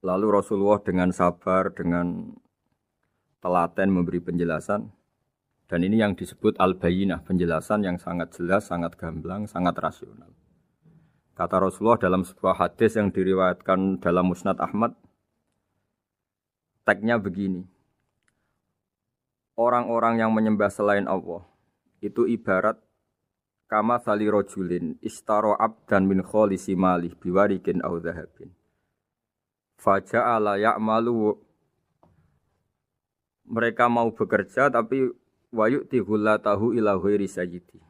Lalu Rasulullah dengan sabar, dengan telaten memberi penjelasan. Dan ini yang disebut al-bayyinah, penjelasan yang sangat jelas, sangat gamblang, sangat rasional. Kata Rasulullah dalam sebuah hadis yang diriwayatkan dalam Musnad Ahmad, teksnya begini. Orang-orang yang menyembah selain Allah, itu ibarat kama sali rojulin istaro abdan min kholisi malih biwarikin au dhahabin. Faja'ala ya'malu, mereka mau bekerja tapi wayu'ti ghullatahu ila ghairi sayyidi.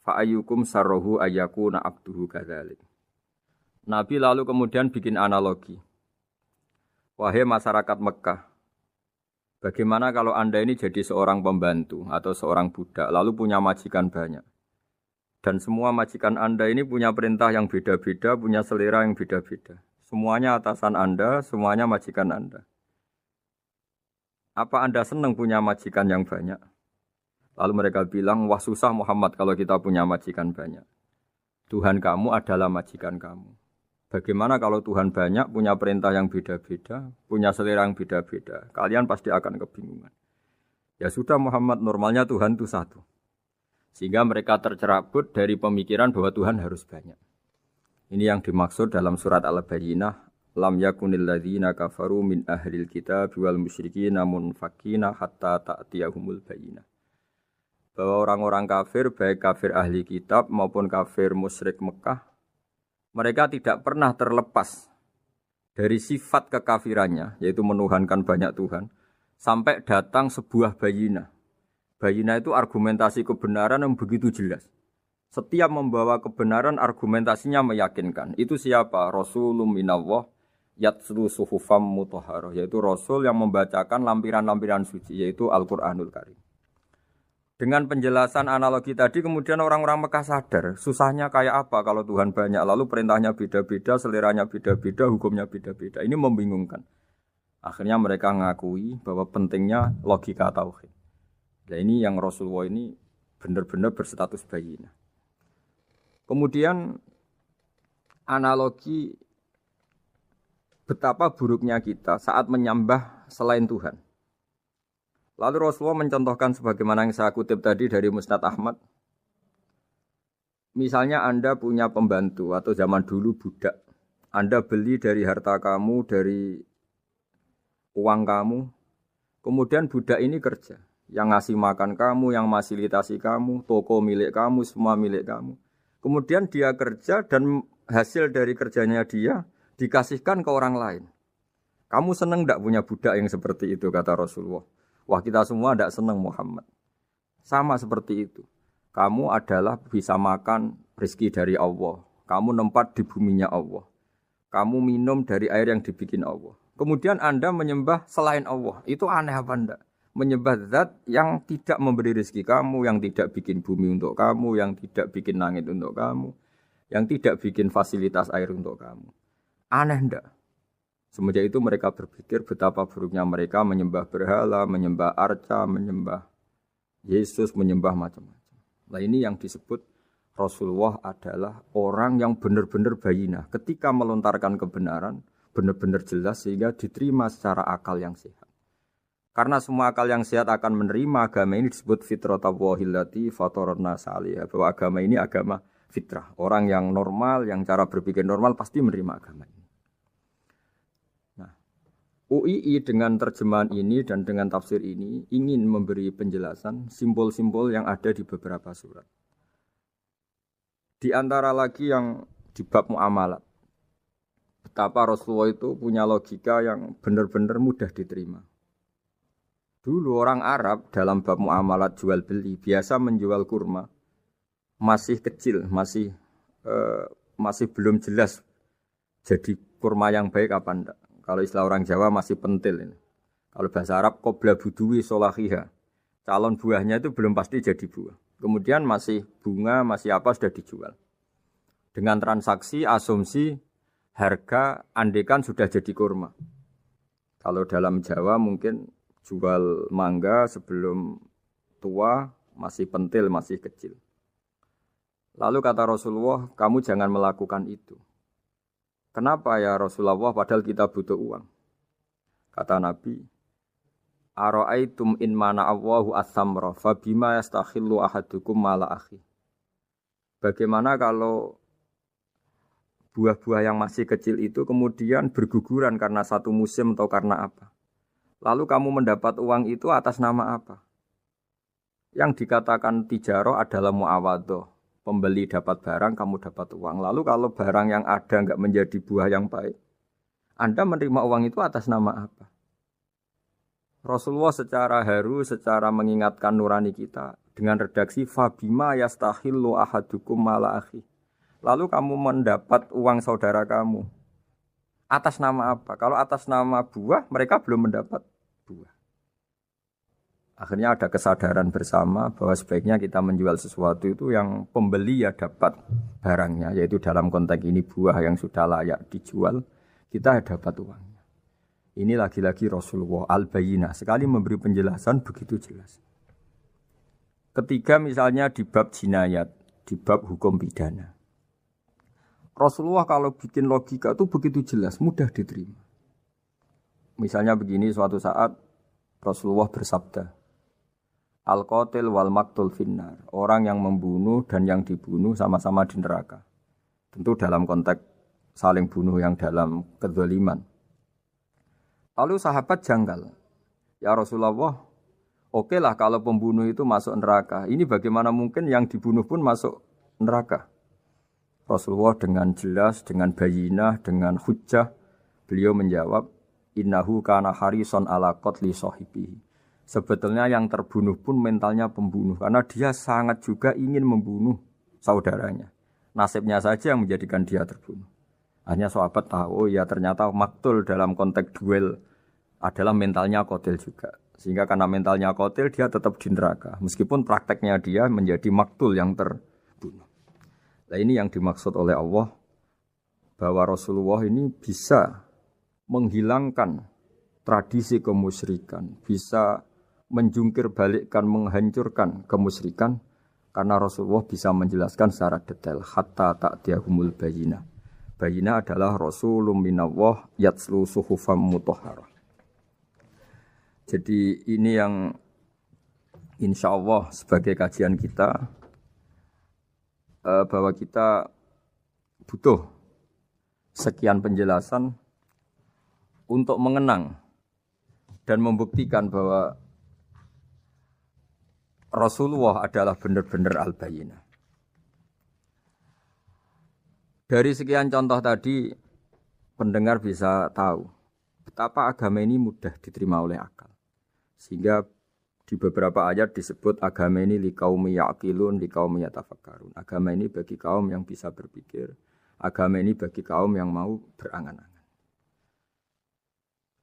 Fa'ayyukum sarrohu ayyakuna abduhu kadzalik. Nabi lalu kemudian bikin analogi. Wahai masyarakat Mekah, bagaimana kalau Anda ini jadi seorang pembantu atau seorang budak lalu punya majikan banyak. Dan semua majikan Anda ini punya perintah yang beda-beda, punya selera yang beda-beda. Semuanya atasan Anda, semuanya majikan Anda. Apa Anda senang punya majikan yang banyak? Lalu mereka bilang, wah susah Muhammad kalau kita punya majikan banyak. Tuhan kamu adalah majikan kamu. Bagaimana kalau Tuhan banyak, punya perintah yang beda-beda, punya selera yang beda-beda? Kalian pasti akan kebingungan. Ya sudah Muhammad, normalnya Tuhan itu satu. Sehingga mereka tercerabut dari pemikiran bahwa Tuhan harus banyak. Ini yang dimaksud dalam surat Al-Bayyinah. Lam yakunil ladzina kafaru min ahlil kitab wal musyrikina munfakina hatta ta'tiyahumul bayyinah. Bahwa orang-orang kafir, baik kafir ahli kitab maupun kafir musyrik Mekah, mereka tidak pernah terlepas dari sifat kekafirannya, yaitu menuhankan banyak Tuhan, sampai datang sebuah bayinah. Bayinah itu argumentasi kebenaran yang begitu jelas. Setiap membawa kebenaran, argumentasinya meyakinkan. Itu siapa? Rasulun minallah yatslu suhufam mutahharah, yaitu Rasul yang membacakan lampiran-lampiran suci, yaitu Al-Quranul Karim. Dengan penjelasan analogi tadi, kemudian orang-orang Mekah sadar, susahnya kayak apa kalau Tuhan banyak, lalu perintahnya beda-beda, seleranya beda-beda, hukumnya beda-beda. Ini membingungkan. Akhirnya mereka ngakui bahwa pentingnya logika tauhid. Nah ini yang Rasulullah ini benar-benar berstatus bayinah. Kemudian analogi betapa buruknya kita saat menyembah selain Tuhan. Lalu Rasulullah mencontohkan sebagaimana yang saya kutip tadi dari Musnad Ahmad. Misalnya Anda punya pembantu atau zaman dulu budak. Anda beli dari harta kamu, dari uang kamu. Kemudian budak ini kerja. Yang ngasih makan kamu, yang fasilitasi kamu, toko milik kamu, semua milik kamu. Kemudian dia kerja dan hasil dari kerjanya dia dikasihkan ke orang lain. Kamu senang tidak punya budak yang seperti itu, kata Rasulullah. Wah kita semua tidak senang Muhammad. Sama seperti itu. Kamu adalah bisa makan rezeki dari Allah. Kamu nempat di buminya Allah. Kamu minum dari air yang dibikin Allah. Kemudian Anda menyembah selain Allah. Itu aneh apa enggak? Menyembah zat yang tidak memberi rezeki kamu, yang tidak bikin bumi untuk kamu, yang tidak bikin langit untuk kamu, yang tidak bikin fasilitas air untuk kamu. Aneh enggak? Semenjak itu mereka berpikir betapa buruknya mereka menyembah berhala, menyembah arca, menyembah Yesus, menyembah macam-macam. Nah ini yang disebut Rasulullah adalah orang yang benar-benar bayinah. Ketika melontarkan kebenaran, benar-benar jelas sehingga diterima secara akal yang sehat. Karena semua akal yang sehat akan menerima agama ini disebut fitratallahi fatarna salih. Bahwa agama ini agama fitrah. Orang yang normal, yang cara berpikir normal pasti menerima agama ini. Nah, UII dengan terjemahan ini dan dengan tafsir ini ingin memberi penjelasan simbol-simbol yang ada di beberapa surat. Di antara lagi yang di bab muamalat. Betapa Rasulullah itu punya logika yang benar-benar mudah diterima. Dulu orang Arab dalam bab muamalat jual beli biasa menjual kurma masih kecil, masih belum jelas jadi kurma yang baik apa enggak. Kalau istilah orang Jawa masih pentil ini. Kalau bahasa Arab qobla buduwi solahiha. Calon buahnya itu belum pasti jadi buah. Kemudian masih bunga, masih apa sudah dijual. Dengan transaksi asumsi harga andekan sudah jadi kurma. Kalau dalam Jawa mungkin jual mangga sebelum tua masih pentil, masih kecil. Lalu kata Rasulullah, kamu jangan melakukan itu. Kenapa ya Rasulullah padahal kita butuh uang? Kata Nabi, Ara'aitum in mana Allahu as-samra fa bima yastakhillu ahadukum mala akhi. Bagaimana kalau buah-buah yang masih kecil itu kemudian berguguran karena satu musim atau karena apa? Lalu kamu mendapat uang itu atas nama apa? Yang dikatakan tijarah adalah muawadhah. Pembeli dapat barang, kamu dapat uang. Lalu kalau barang yang ada enggak menjadi buah yang baik, Anda menerima uang itu atas nama apa? Rasulullah secara haru, secara mengingatkan nurani kita dengan redaksi fabima yastahillu ahadukum mala akhi. Lalu kamu mendapat uang saudara kamu atas nama apa? Kalau atas nama buah, mereka belum mendapat buah. Akhirnya ada kesadaran bersama bahwa sebaiknya kita menjual sesuatu itu yang pembeli ya dapat barangnya, yaitu dalam konteks ini buah yang sudah layak dijual, kita dapat uangnya. Ini lagi-lagi Rasulullah al-Bayyinah sekali memberi penjelasan begitu jelas. Ketiga misalnya di bab jinayat, di bab hukum pidana. Rasulullah kalau bikin logika itu begitu jelas, mudah diterima. Misalnya begini, suatu saat Rasulullah bersabda, Al-qatil wal maktul finnar. Orang yang membunuh dan yang dibunuh sama-sama di neraka. Tentu dalam konteks saling bunuh yang dalam kedzaliman. Lalu sahabat janggal. Ya Rasulullah, oke lah kalau pembunuh itu masuk neraka. Ini bagaimana mungkin yang dibunuh pun masuk neraka? Rasulullah dengan jelas, dengan bayinah, dengan hujjah, beliau menjawab, innahu kana harison ala qatli sahibihi. Sebetulnya yang terbunuh pun mentalnya pembunuh, karena dia sangat juga ingin membunuh saudaranya. Nasibnya saja yang menjadikan dia terbunuh. Hanya sahabat tahu, ya ternyata maktul dalam konteks duel adalah mentalnya qatil juga. Sehingga karena mentalnya qatil, dia tetap di neraka. Meskipun prakteknya dia menjadi maktul yang terbunuh. Nah ini yang dimaksud oleh Allah, bahwa Rasulullah ini bisa menghilangkan tradisi kemusyrikan, bisa menjungkir balikkan, menghancurkan kemusyrikan, karena Rasulullah bisa menjelaskan secara detail, hatta ta'tiyahumul bayyinah. Bayyinah adalah Rasulun minallah yatslu suhufam mutahharah. Jadi ini yang insya Allah sebagai kajian kita, bahwa kita butuh sekian penjelasan untuk mengenang dan membuktikan bahwa Rasulullah adalah benar-benar al-bayyinah. Dari sekian contoh tadi, pendengar bisa tahu betapa agama ini mudah diterima oleh akal. Sehingga di beberapa ayat disebut agama ini liqaumi ya'qilun, liqaumi yatafakkarun. Agama ini bagi kaum yang bisa berpikir. Agama ini bagi kaum yang mau berangan-angan.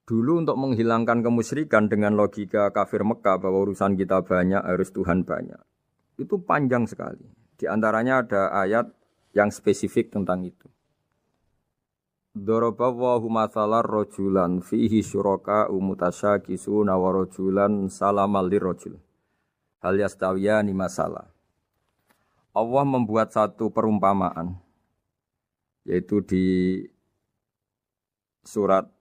Dulu untuk menghilangkan kemusyrikan dengan logika kafir Mekah bahwa urusan kita banyak, harus Tuhan banyak. Itu panjang sekali. Di antaranya ada ayat yang spesifik tentang itu. Daraballahu mathalan rajulan fihi syuraka mutasyakisuna wa rajulan salamal lirajul. Hal yastawiyani masalah. Allah membuat satu perumpamaan, yaitu di surat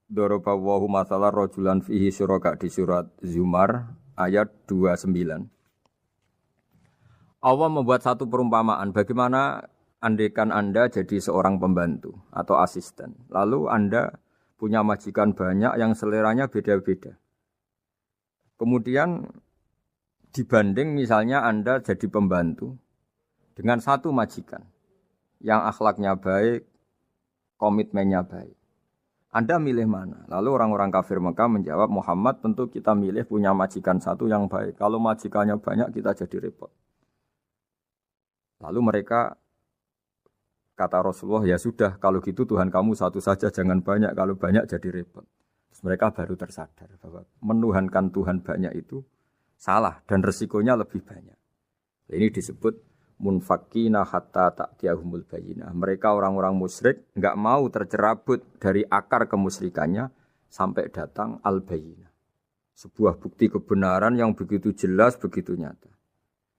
Daraballahu mathalan rajulan fihi syuraka, di surat Zumar ayat 29. Allah membuat satu perumpamaan bagaimana andaikan Anda jadi seorang pembantu atau asisten. Lalu Anda punya majikan banyak yang seleranya beda-beda. Kemudian dibanding misalnya Anda jadi pembantu dengan satu majikan yang akhlaknya baik, komitmennya baik. Anda milih mana? Lalu orang-orang kafir Mekah menjawab, Muhammad tentu kita milih punya majikan satu yang baik. Kalau majikannya banyak kita jadi repot. Lalu mereka kata Rasulullah, ya sudah, kalau gitu Tuhan kamu satu saja, jangan banyak, kalau banyak jadi repot. Terus mereka baru tersadar bahwa menuhankan Tuhan banyak itu salah dan resikonya lebih banyak. Ini disebut munfakina hatta ta'tiyahumul bayyinah. Mereka orang-orang musyrik enggak mau tercerabut dari akar kemusyrikannya sampai datang al-bayyinah. Sebuah bukti kebenaran yang begitu jelas, begitu nyata.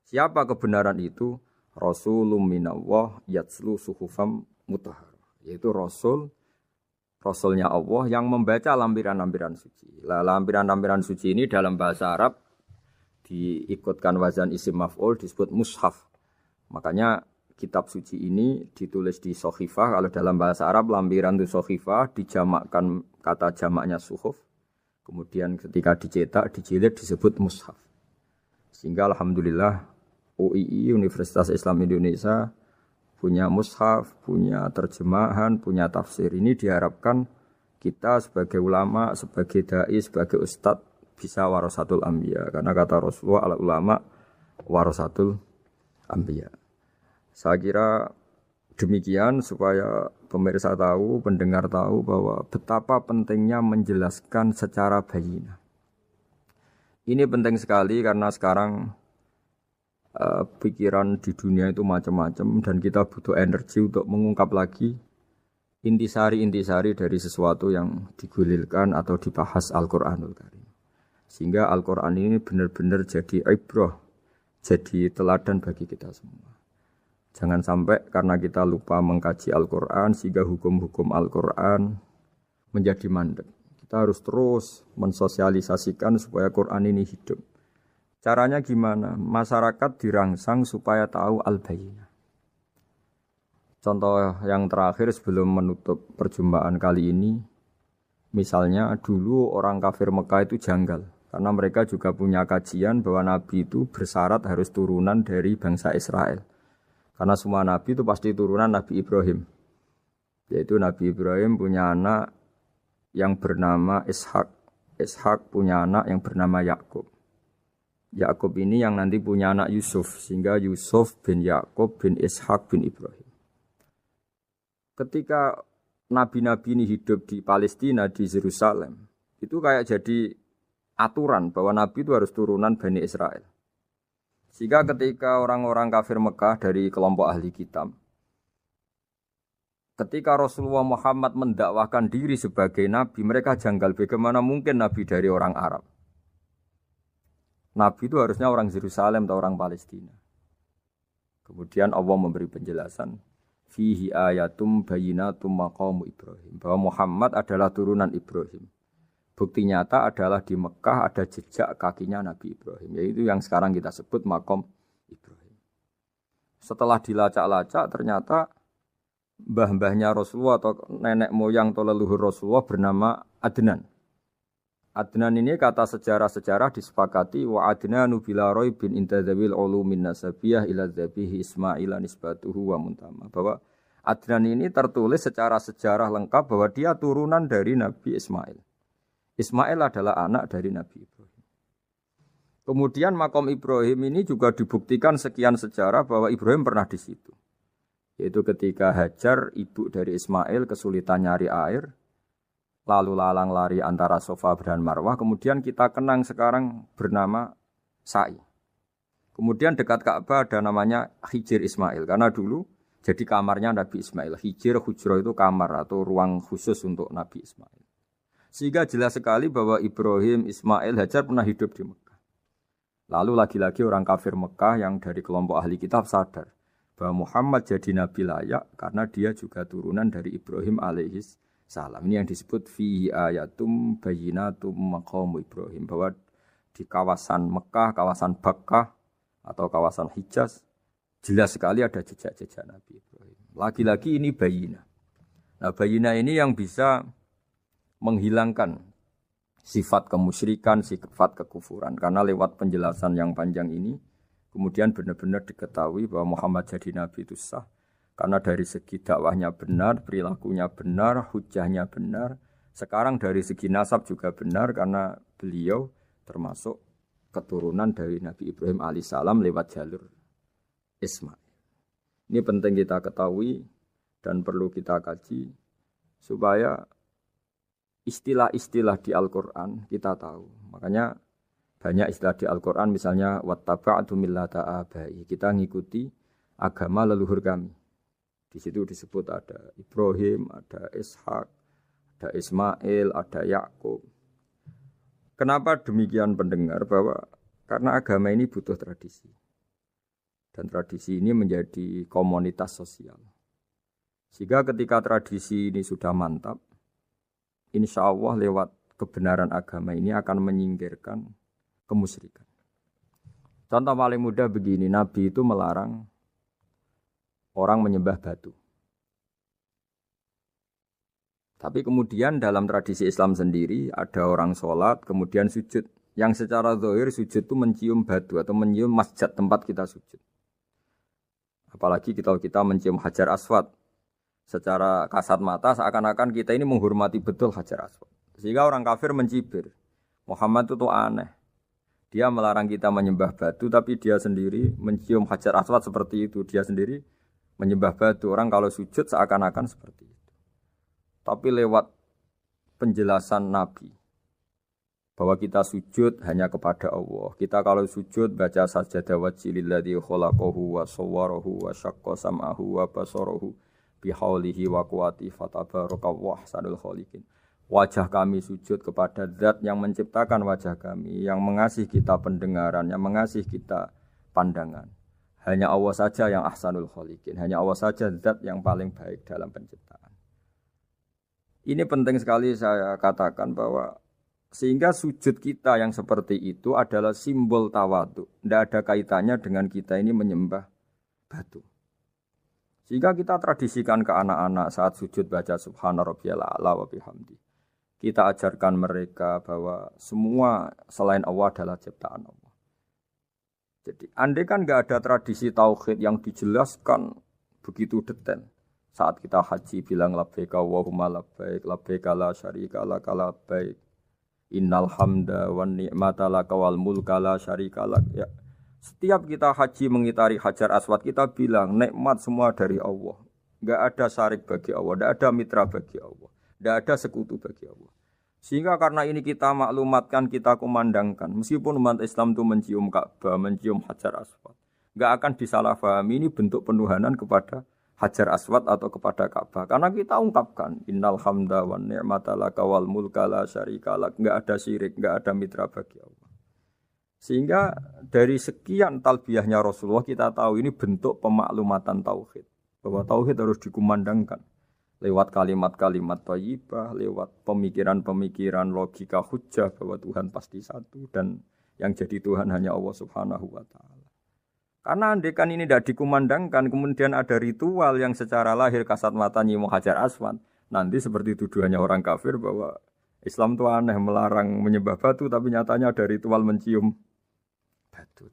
Siapa kebenaran itu? Rasulun minallah yatslu suhufam mutahharah, yaitu Rasulnya Allah yang membaca lampiran-lampiran suci. Lampiran-lampiran suci ini dalam bahasa Arab diikutkan wazan isim maf'ul disebut mushaf. Makanya kitab suci ini ditulis di sohifah. Kalau dalam bahasa Arab lampiran itu sohifah, dijamakkan kata jamaknya suhuf. Kemudian ketika dicetak, dijilid disebut mushaf. Sehingga alhamdulillah UII, Universitas Islam Indonesia, punya mushaf, punya terjemahan, punya tafsir. Ini diharapkan kita sebagai ulama, sebagai da'i, sebagai ustadz bisa warasatul anbiya. Karena kata Rasulullah, ala ulama warasatul anbiya. Saya kira demikian supaya pemirsa tahu, pendengar tahu bahwa betapa pentingnya menjelaskan secara bayyinah. Ini penting sekali karena sekarang pikiran di dunia itu macam-macam dan kita butuh energi untuk mengungkap lagi intisari-intisari dari sesuatu yang digulirkan atau dibahas Al-Qur'anul Karim. Sehingga Al-Qur'an ini benar-benar jadi ibrah, jadi teladan bagi kita semua. Jangan sampai karena kita lupa mengkaji Al-Qur'an sehingga hukum-hukum Al-Qur'an menjadi mandek. Kita harus terus mensosialisasikan supaya Quran ini hidup. Caranya gimana? Masyarakat dirangsang supaya tahu al-bayyinah. Contoh yang terakhir sebelum menutup perjumpaan kali ini, misalnya dulu orang kafir Mekah itu janggal. Karena mereka juga punya kajian bahwa Nabi itu bersyarat harus turunan dari bangsa Israel. Karena semua Nabi itu pasti turunan Nabi Ibrahim. Yaitu Nabi Ibrahim punya anak yang bernama Ishak. Ishak punya anak yang bernama Yakub. Yakub ini yang nanti punya anak Yusuf. Sehingga Yusuf bin Yakub bin Ishak bin Ibrahim. Ketika nabi-nabi ini hidup di Palestina, di Yerusalem, itu kayak jadi aturan bahwa nabi itu harus turunan Bani Israel. Sehingga ketika orang-orang kafir Mekah dari kelompok ahli kitab, ketika Rasulullah Muhammad mendakwahkan diri sebagai nabi, mereka janggal bagaimana mungkin nabi dari orang Arab. Nabi itu harusnya orang Yerusalem atau orang Palestina. Kemudian Allah memberi penjelasan, fihi ayatum bayyinatum maqamu Ibrahim, bahwa Muhammad adalah turunan Ibrahim. Bukti nyata adalah di Mekah ada jejak kakinya Nabi Ibrahim, yaitu yang sekarang kita sebut maqam Ibrahim. Setelah dilacak-lacak ternyata mbah-mbahnya Rasulullah atau nenek moyang atau leluhur Rasulullah bernama Adnan. Adnan ini kata sejarah-sejarah disepakati wa Adnanu bila raibin inda dzawil ulumin nasabiyah ila dzabihi Ismail nisbatuhu wa muntama. Bahwa Adnan ini tertulis secara sejarah lengkap bahwa dia turunan dari Nabi Ismail. Ismail adalah anak dari Nabi Ibrahim. Kemudian makom Ibrahim ini juga dibuktikan sekian sejarah bahwa Ibrahim pernah di situ. Yaitu ketika Hajar, ibu dari Ismail, kesulitan nyari air, lalu lalang lari antara Safa dan Marwah, kemudian kita kenang sekarang bernama Sa'i. Kemudian dekat Ka'bah ada namanya Hijir Ismail, karena dulu jadi kamarnya Nabi Ismail. Hijir, hujro itu kamar atau ruang khusus untuk Nabi Ismail. Sehingga jelas sekali bahwa Ibrahim, Ismail, Hajar pernah hidup di Mekah. Lalu lagi-lagi orang kafir Mekah yang dari kelompok ahli kitab sadar bahwa Muhammad jadi nabi layak karena dia juga turunan dari Ibrahim alaihis salam. Ini yang disebut fihi ayatum bayyinatum maqamu Ibrahim, bahwa di kawasan Mekah, kawasan Bakkah atau kawasan Hijaz jelas sekali ada jejak-jejak Nabi Ibrahim. Lagi-lagi ini bayyinah. Nah, bayyinah ini yang bisa menghilangkan sifat kemusyrikan, sifat kekufuran. Karena lewat penjelasan yang panjang ini, kemudian benar-benar diketahui bahwa Muhammad jadi nabi itu sah. Karena dari segi dakwahnya benar, perilakunya benar, hujahnya benar. Sekarang dari segi nasab juga benar karena beliau termasuk keturunan dari Nabi Ibrahim alaihissalam lewat jalur Ismail. Ini penting kita ketahui dan perlu kita kaji supaya istilah-istilah di Al-Quran kita tahu. Makanya banyak istilah di Al-Quran, misalnya wattaba'tu millata abai, kita ngikuti agama leluhur kami. Di situ disebut ada Ibrahim, ada Ishak, ada Ismail, ada Yakub. Kenapa demikian pendengar? Bahwa karena agama ini butuh tradisi. Dan tradisi ini menjadi komunitas sosial. Sehingga ketika tradisi ini sudah mantap, insya Allah lewat kebenaran agama ini akan menyingkirkan kemusyrikan. Contoh paling mudah begini, Nabi itu melarang orang menyembah batu. Tapi kemudian dalam tradisi Islam sendiri ada orang sholat kemudian sujud. Yang secara zahir sujud itu mencium batu atau mencium masjid tempat kita sujud. Apalagi kita mencium Hajar Aswad. Secara kasat mata seakan-akan kita ini menghormati betul Hajar Aswad. Sehingga orang kafir mencibir. Muhammad itu aneh. Dia melarang kita menyembah batu, tapi dia sendiri mencium Hajar Aswad seperti itu. Dia sendiri menyembah batu. Orang kalau sujud seakan-akan seperti itu. Tapi lewat penjelasan Nabi, bahwa kita sujud hanya kepada Allah. Kita kalau sujud baca sajadah wajhililladzi khalaqahu wa sawwarahu wa syaqqa sam'ahu wa basarahu bihaulihi wa quwwati fatabarakallahu ahsanul khaliqin. Wajah kami sujud kepada zat yang menciptakan wajah kami, yang mengasih kita pendengaran, yang mengasih kita pandangan. Hanya Allah saja yang ahsanul khaliqin, hanya Allah saja zat yang paling baik dalam penciptaan. Ini penting sekali saya katakan bahwa sehingga sujud kita yang seperti itu adalah simbol tawadhu. Tidak ada kaitannya dengan kita ini menyembah batu. Sehingga kita tradisikan ke anak-anak saat sujud baca subhana rabbiyal a'la wa bihamdi. Kita ajarkan mereka bahwa semua selain Allah adalah ciptaan Allah. Jadi andai kan enggak ada tradisi tauhid yang dijelaskan begitu detail. Saat kita haji bilang labbaik Allahumma labbaik, labbaik la syarika lak labbaik. Innal hamda wan ni'mata laka wal mulka la syarika lak. Ya. Setiap kita haji mengitari Hajar Aswad kita bilang nikmat semua dari Allah. Enggak ada syarik bagi Allah, enggak ada mitra bagi Allah, enggak ada sekutu bagi Allah. Sehingga karena ini kita maklumatkan, kita kumandangkan. Meskipun umat Islam itu mencium Ka'bah, mencium Hajar Aswad, enggak akan disalahpahami ini bentuk penuhanan kepada Hajar Aswad atau kepada Ka'bah. Karena kita ungkapkan innal hamda wan ni'mata laka wal mulka la syarika lak. Enggak ada syirik, enggak ada mitra bagi Allah. Sehingga dari sekian talbiyahnya Rasulullah kita tahu ini bentuk pemaklumatan tauhid. Bahwa tauhid harus dikumandangkan lewat kalimat-kalimat thayyibah, lewat pemikiran-pemikiran logika hujjah bahwa Tuhan pasti satu dan yang jadi Tuhan hanya Allah Subhanahu wa taala. Karena andekan ini tidak dikumandangkan, kemudian ada ritual yang secara lahir kasat mata nyium Hajar Aswad. Nanti seperti tuduhannya orang kafir bahwa Islam itu aneh, melarang menyembah batu, tapi nyatanya ada ritual mencium batu.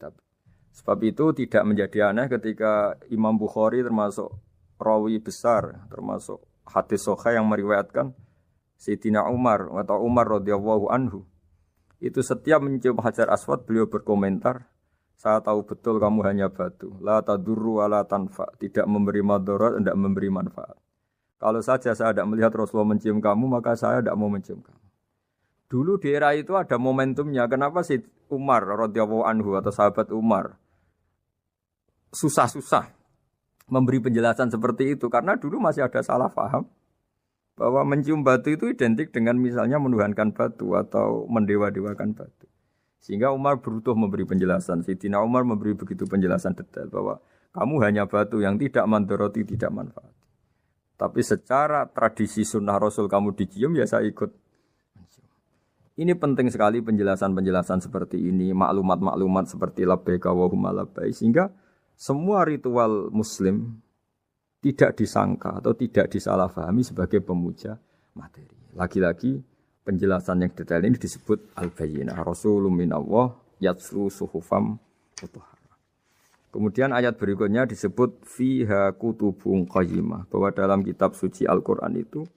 Sebab itu tidak menjadi aneh ketika Imam Bukhari termasuk rawi besar, termasuk hadis sahih yang meriwayatkan Sayyidina Umar atau Umar radhiyallahu anhu. Itu setiap mencium Hajar Aswad beliau berkomentar, saya tahu betul kamu hanya batu. La tadurru wa la tanfa. Tidak memberi madarat, tidak memberi manfaat. Kalau saja saya tidak melihat Rasulullah mencium kamu, maka saya tidak mau mencium kamu. Dulu di era itu ada momentumnya. Kenapa sih Umar radhiyallahu anhu atau sahabat Umar susah-susah memberi penjelasan seperti itu? Karena dulu masih ada salah paham bahwa mencium batu itu identik dengan misalnya menuhankan batu atau mendewa-dewakan batu. Sehingga Umar berutuh memberi penjelasan. Sayyidina Umar memberi begitu penjelasan detail bahwa kamu hanya batu yang tidak mandoroti, tidak manfaat. Tapi secara tradisi sunnah Rasul kamu dicium, ya saya ikut. Ini penting sekali penjelasan-penjelasan seperti ini, maklumat-maklumat seperti labbaik Allahumma labbaik, sehingga semua ritual Muslim tidak disangka atau tidak disalahpahami sebagai pemuja materi. Lagi-lagi penjelasan yang detail ini disebut al-bayyinah. Rasulun minallah yatslu suhufam mutahharah. Kemudian ayat berikutnya disebut fiha kutubun qayyimah, bahwa dalam kitab suci Al-Qur'an itu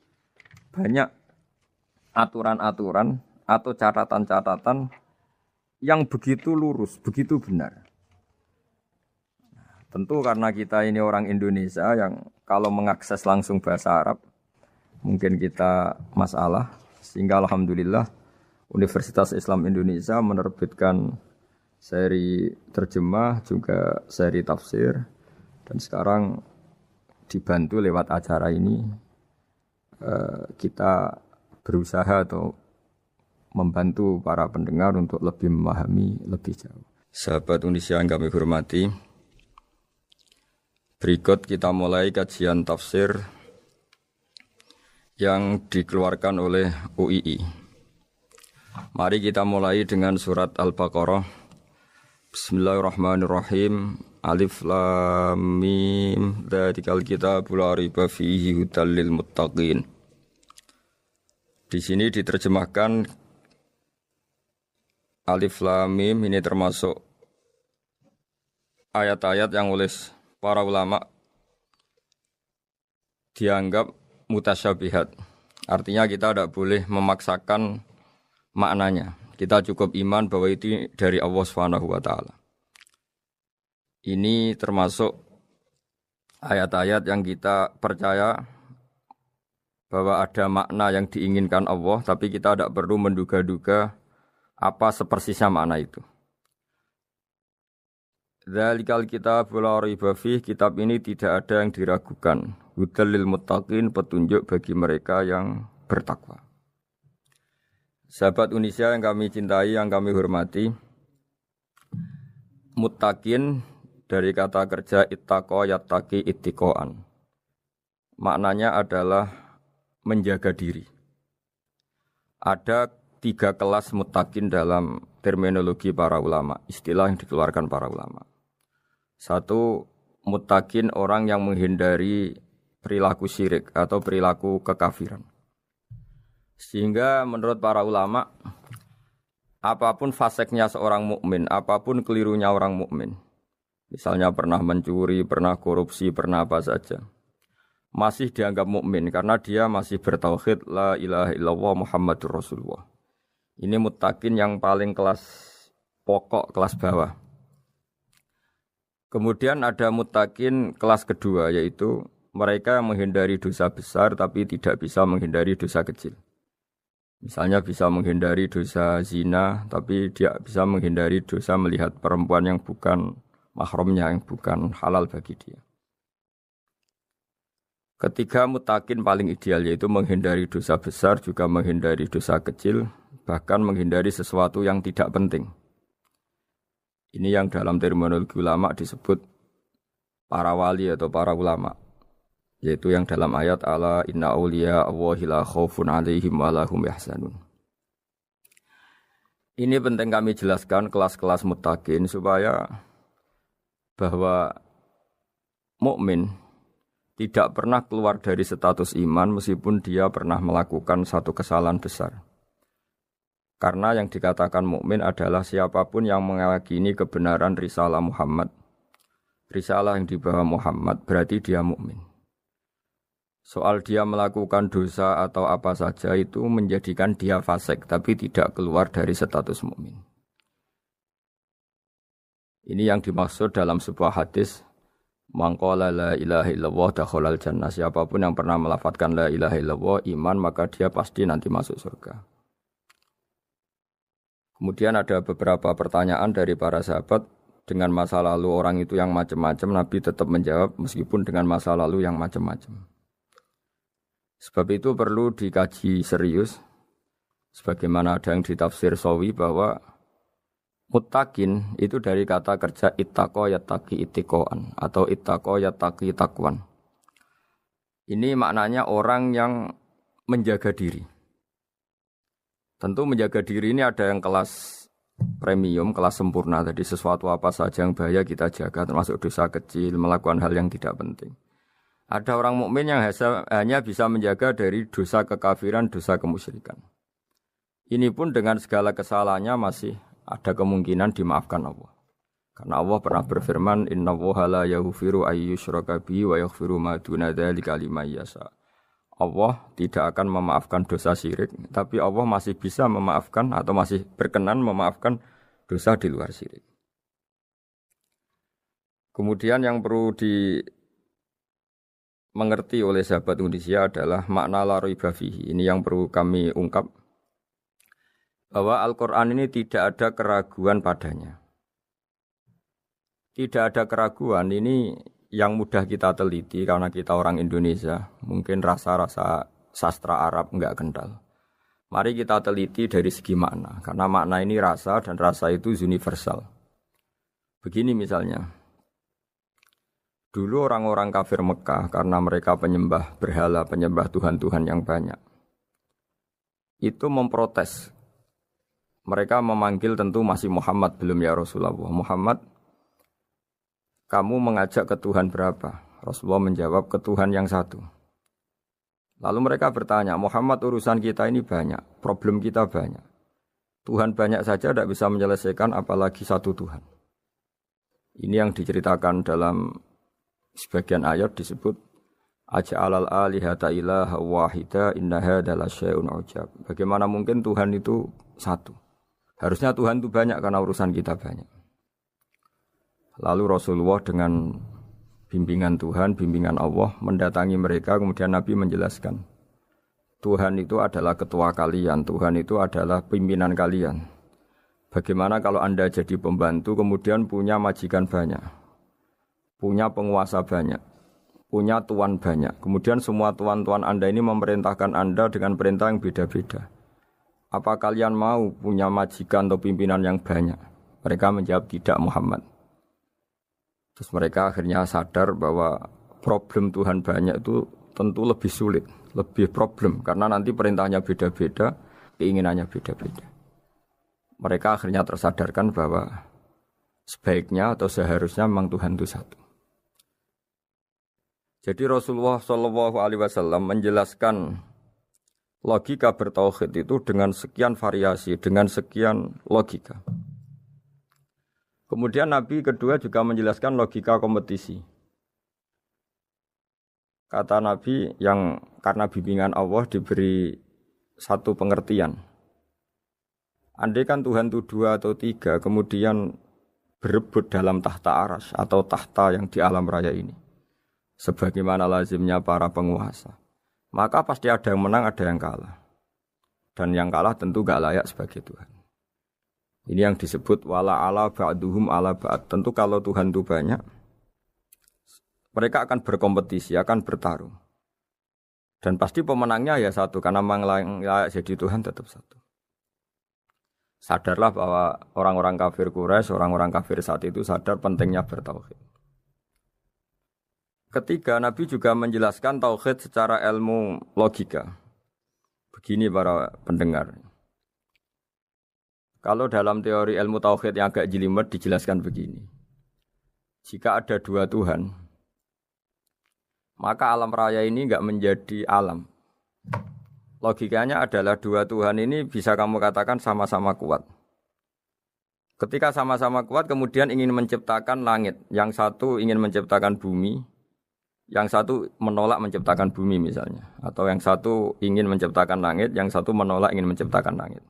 banyak aturan-aturan atau catatan-catatan yang begitu lurus, begitu benar. Tentu karena kita ini orang Indonesia yang kalau mengakses langsung bahasa Arab mungkin kita masalah. Sehingga alhamdulillah Universitas Islam Indonesia menerbitkan seri terjemah juga seri tafsir, dan sekarang dibantu lewat acara ini kita berusaha atau membantu para pendengar untuk lebih memahami lebih jauh. Sahabat Indonesia yang kami hormati, berikut kita mulai kajian tafsir yang dikeluarkan oleh UII. Mari kita mulai dengan surat Al-Baqarah. Bismillahirrahmanirrahim. Alif Lam Mim. Dzalikal kitabul la raiba fihi hudal lil muttaqin. Di sini diterjemahkan Alif Lam Mim, ini termasuk ayat-ayat yang oleh para ulama dianggap mutasyabihat. Artinya kita tidak boleh memaksakan maknanya. Kita cukup iman bahwa itu dari Allah Subhanahu wa taala. Ini termasuk ayat-ayat yang kita percaya bahwa ada makna yang diinginkan Allah, tapi kita tidak perlu menduga-duga Apa sepersisnya makna itu? Dzalikal kitab la raiba fih, kitab ini tidak ada yang diragukan. Hudal lil muttaqin, petunjuk bagi mereka yang bertakwa. Sahabat Unisia yang kami cintai, yang kami hormati, muttaqin dari kata kerja ittaqa yattaqi ittiqaan. Maknanya adalah menjaga diri. Ada 3 kelas muttaqin dalam terminologi para ulama, istilah yang dikeluarkan para ulama. 1, muttaqin orang yang menghindari perilaku syirik atau perilaku kekafiran. Sehingga menurut para ulama, apapun faseknya seorang mukmin, apapun kelirunya orang mukmin, misalnya pernah mencuri, pernah korupsi, pernah apa saja, masih dianggap mukmin karena dia masih bertauhid la ilaha illallah Muhammadur Rasulullah. Ini muttaqin yang paling kelas pokok, kelas bawah. Kemudian ada muttaqin kelas kedua, yaitu mereka yang menghindari dosa besar tapi tidak bisa menghindari dosa kecil. Misalnya bisa menghindari dosa zina, tapi dia bisa menghindari dosa melihat perempuan yang bukan mahramnya, yang bukan halal bagi dia. Ketiga muttaqin paling ideal yaitu menghindari dosa besar, juga menghindari dosa kecil, bahkan menghindari sesuatu yang tidak penting. Ini yang dalam terminologi ulama disebut para wali atau para ulama, yaitu yang dalam ayat ala inna awliya Allahi la khaufun alaihim wa lahum yahzanun. Ini penting kami jelaskan kelas-kelas muttaqin supaya bahwa mukmin tidak pernah keluar dari status iman meskipun dia pernah melakukan satu kesalahan besar. Karena yang dikatakan mukmin adalah siapapun yang meyakini kebenaran risalah Muhammad, risalah yang dibawa Muhammad, berarti dia mukmin. Soal dia melakukan dosa atau apa saja itu menjadikan dia fasik, tapi tidak keluar dari status mukmin. Ini yang dimaksud dalam sebuah hadis, man qala la ilaha illallah dakhalal jannah. Siapapun yang pernah melafadzkan la ilaha illallah iman, maka dia pasti nanti masuk surga. Kemudian ada beberapa pertanyaan dari para sahabat dengan masa lalu orang itu yang macam-macam, Nabi tetap menjawab meskipun dengan masa lalu yang macam-macam. Sebab itu perlu dikaji serius, sebagaimana ada yang ditafsir Sawi bahwa muttaqin itu dari kata kerja ittaqa yattaqi ittiqaan atau ittaqa yattaqi taqwan. Ini maknanya orang yang menjaga diri. Tentu menjaga diri ini ada yang kelas premium, kelas sempurna. Jadi sesuatu apa saja yang bahaya kita jaga, termasuk dosa kecil, melakukan hal yang tidak penting. Ada orang mukmin yang hanya bisa menjaga dari dosa kekafiran, dosa kemusyrikan. Ini pun dengan segala kesalahannya masih ada kemungkinan dimaafkan Allah. Karena Allah pernah berfirman, innallaha la yaghfiru ayyushraka bihi wa yaghfiru ma duna dzalika liman yasha. Allah tidak akan memaafkan dosa syirik, tapi Allah masih bisa memaafkan atau masih berkenan memaafkan dosa di luar syirik. Kemudian yang perlu dimengerti oleh sahabat Indonesia adalah makna la raiba fihi. Ini yang perlu kami ungkap, bahwa Al-Quran ini tidak ada keraguan padanya. Tidak ada keraguan ini yang mudah kita teliti karena kita orang Indonesia, mungkin rasa-rasa sastra Arab enggak kental. Mari kita teliti dari segi makna, karena makna ini rasa dan rasa itu universal. Begini misalnya, dulu orang-orang kafir Mekah karena mereka penyembah berhala, penyembah Tuhan-Tuhan yang banyak, itu memprotes. Mereka memanggil tentu masih Muhammad, belum ya Rasulullah. Muhammad, kamu mengajak ke Tuhan berapa? Rasulullah menjawab, ke Tuhan yang satu. Lalu mereka bertanya, Muhammad urusan kita ini banyak, problem kita banyak. Tuhan banyak saja tidak bisa menyelesaikan, apalagi satu Tuhan. Ini yang diceritakan dalam sebagian ayat disebut, Aja'alal alihata ilaha wahida inna hadza lasyai'un ujab. Bagaimana mungkin Tuhan itu satu? Harusnya Tuhan itu banyak karena urusan kita banyak. Lalu Rasulullah dengan bimbingan Tuhan, bimbingan Allah mendatangi mereka, kemudian Nabi menjelaskan, Tuhan itu adalah ketua kalian, Tuhan itu adalah pimpinan kalian. Bagaimana kalau Anda jadi pembantu kemudian punya majikan banyak, punya penguasa banyak, punya tuan banyak. Kemudian semua tuan-tuan Anda ini memerintahkan Anda dengan perintah yang beda-beda. Apa kalian mau punya majikan atau pimpinan yang banyak? Mereka menjawab tidak, Muhammad. Terus mereka akhirnya sadar bahwa problem Tuhan banyak itu tentu lebih sulit, lebih problem. Karena nanti perintahnya beda-beda, keinginannya beda-beda. Mereka akhirnya tersadarkan bahwa sebaiknya atau seharusnya memang Tuhan itu satu. Jadi Rasulullah SAW menjelaskan logika bertauhid itu dengan sekian variasi, dengan sekian logika. Kemudian Nabi kedua juga menjelaskan logika kompetisi. Kata Nabi yang karena bimbingan Allah diberi satu pengertian. Andai kan Tuhan itu 2 atau 3, kemudian berebut dalam tahta aras atau tahta yang di alam raya ini. Sebagaimana lazimnya para penguasa. Maka pasti ada yang menang, ada yang kalah. Dan yang kalah tentu gak layak sebagai Tuhan. Ini yang disebut wala ala ba'duhum ala ba'd. Tentu kalau Tuhan itu banyak, mereka akan berkompetisi, akan bertarung. Dan pasti pemenangnya ya satu, karena memang layak jadi Tuhan tetap satu. Sadarlah bahwa orang-orang kafir Quraisy, orang-orang kafir saat itu sadar pentingnya bertauhid. Ketiga, Nabi juga menjelaskan tauhid secara ilmu logika. Begini para pendengar. Kalau dalam teori ilmu tauhid yang agak jelimet dijelaskan begini. Jika ada 2 Tuhan, maka alam raya ini enggak menjadi alam. Logikanya adalah 2 Tuhan ini bisa kamu katakan sama-sama kuat. Ketika sama-sama kuat kemudian ingin menciptakan langit. Yang satu ingin menciptakan bumi. Yang satu menolak menciptakan bumi misalnya. Atau yang satu ingin menciptakan langit. Yang satu menolak ingin menciptakan langit.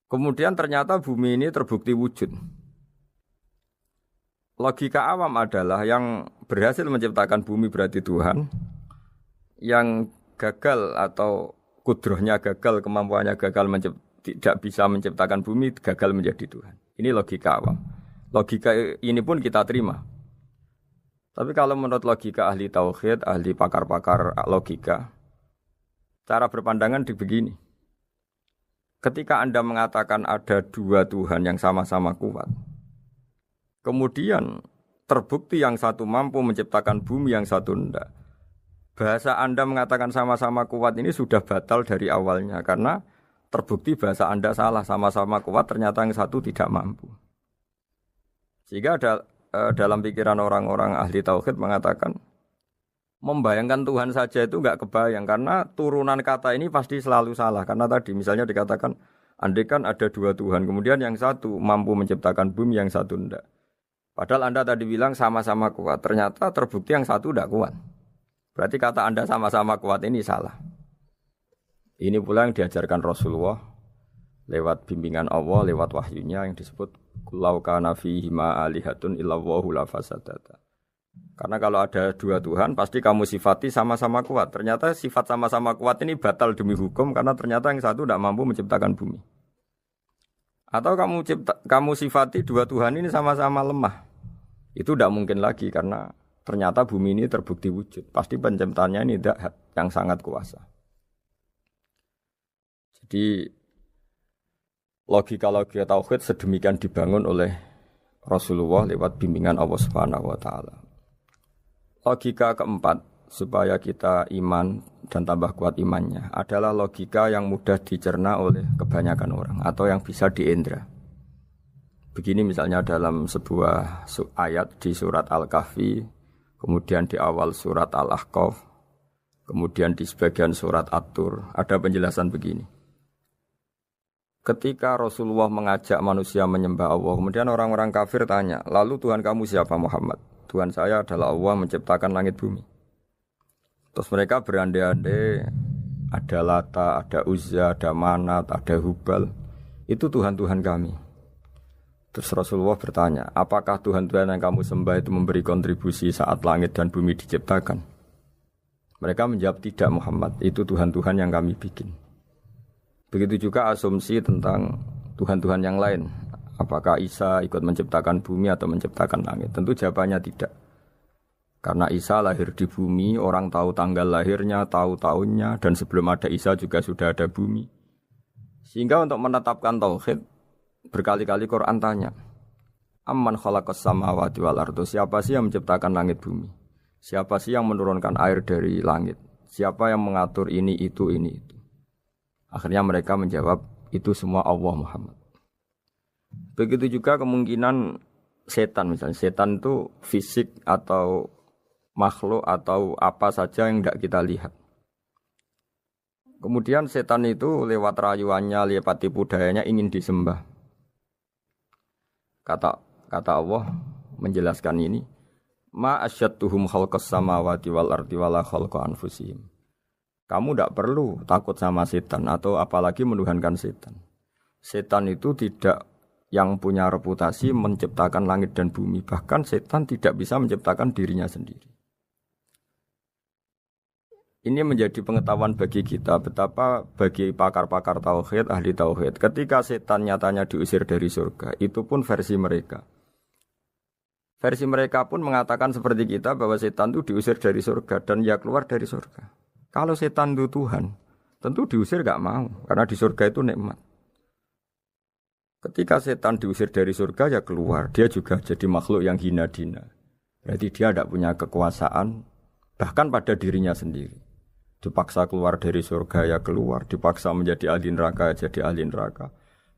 Kemudian ternyata bumi ini terbukti wujud. Logika awam adalah yang berhasil menciptakan bumi berarti Tuhan. Yang gagal atau kudrohnya gagal, kemampuannya gagal tidak bisa menciptakan bumi, gagal menjadi Tuhan. Ini logika awam. Logika ini pun kita terima. Tapi kalau menurut logika ahli tauhid, ahli pakar-pakar logika, cara berpandangan begini. Ketika Anda mengatakan ada 2 Tuhan yang sama-sama kuat, kemudian terbukti yang satu mampu menciptakan bumi, yang satu tidak. Bahasa Anda mengatakan sama-sama kuat ini sudah batal dari awalnya karena terbukti bahasa Anda salah, sama-sama kuat ternyata yang satu tidak mampu. Sehingga dalam pikiran orang-orang ahli tauhid mengatakan membayangkan Tuhan saja itu enggak kebayang karena turunan kata ini pasti selalu salah. Karena tadi misalnya dikatakan andai kan ada 2 Tuhan, kemudian yang satu mampu menciptakan bumi, yang satu tidak. Padahal Anda tadi bilang sama-sama kuat, ternyata terbukti yang satu tidak kuat. Berarti kata Anda sama-sama kuat ini salah. Ini pula yang diajarkan Rasulullah lewat bimbingan Allah, lewat wahyunya yang disebut Lau kana fihi ma alihatun illallahu la fasadata. Karena kalau ada 2 Tuhan pasti kamu sifati sama-sama kuat. Ternyata sifat sama-sama kuat ini batal demi hukum karena ternyata yang satu tidak mampu menciptakan bumi. Atau kamu sifati 2 Tuhan ini sama-sama lemah. Itu tidak mungkin lagi karena ternyata bumi ini terbukti wujud. Pasti penciptanya ini tidak yang sangat kuasa. Jadi logika-logika tauhid sedemikian dibangun oleh Rasulullah lewat bimbingan Allah Subhanahu wa taala. Logika keempat supaya kita iman dan tambah kuat imannya adalah logika yang mudah dicerna oleh kebanyakan orang atau yang bisa diindra. Begini misalnya dalam sebuah ayat di surat Al-Kahfi, kemudian di awal surat Al-Ahqaf, kemudian di sebagian surat At-Tur, ada penjelasan begini. Ketika Rasulullah mengajak manusia menyembah Allah, kemudian orang-orang kafir tanya, lalu Tuhan kamu siapa Muhammad? Tuhan saya adalah Allah menciptakan langit bumi. Terus mereka berandai-andai, ada Lata, ada Uzza, ada Manat, ada Hubal. Itu Tuhan-Tuhan kami. Terus Rasulullah bertanya, apakah Tuhan-Tuhan yang kamu sembah itu memberi kontribusi saat langit dan bumi diciptakan? Mereka menjawab, tidak Muhammad, itu Tuhan-Tuhan yang kami bikin. Begitu juga asumsi tentang Tuhan-Tuhan yang lain. Apakah Isa ikut menciptakan bumi atau menciptakan langit? Tentu jawabannya tidak. Karena Isa lahir di bumi, orang tahu tanggal lahirnya, tahu tahunnya, dan sebelum ada Isa juga sudah ada bumi. Sehingga untuk menetapkan tauhid, berkali-kali Quran tanya, Amman khalaqas samawati wal ardo, siapa sih yang menciptakan langit bumi? Siapa sih yang menurunkan air dari langit? Siapa yang mengatur ini, itu. Akhirnya mereka menjawab, itu semua Allah Muhammad. Begitu juga kemungkinan setan misalnya. Setan itu fisik atau makhluk atau apa saja yang tidak kita lihat. Kemudian setan itu lewat rayuannya, lewat tipu dayanya ingin disembah. Kata Allah menjelaskan ini, ma asyadduhum khalqas samawati wal ardi wala khalqa anfusihim. Kamu tidak perlu takut sama setan atau apalagi menuhankan setan. Setan itu tidak yang punya reputasi menciptakan langit dan bumi. Bahkan setan tidak bisa menciptakan dirinya sendiri. Ini menjadi pengetahuan bagi kita betapa bagi pakar-pakar tauhid, ahli tauhid, ketika setan nyatanya diusir dari surga, itu pun versi mereka. Versi mereka pun mengatakan seperti kita bahwa setan itu diusir dari surga dan ya keluar dari surga. Kalau setan itu Tuhan, tentu diusir gak mau karena di surga itu nikmat. Ketika setan diusir dari surga ya keluar, dia juga jadi makhluk yang hina dina. Berarti dia tidak punya kekuasaan bahkan pada dirinya sendiri. Dipaksa keluar dari surga ya keluar, dipaksa menjadi ahli neraka jadi ahli neraka,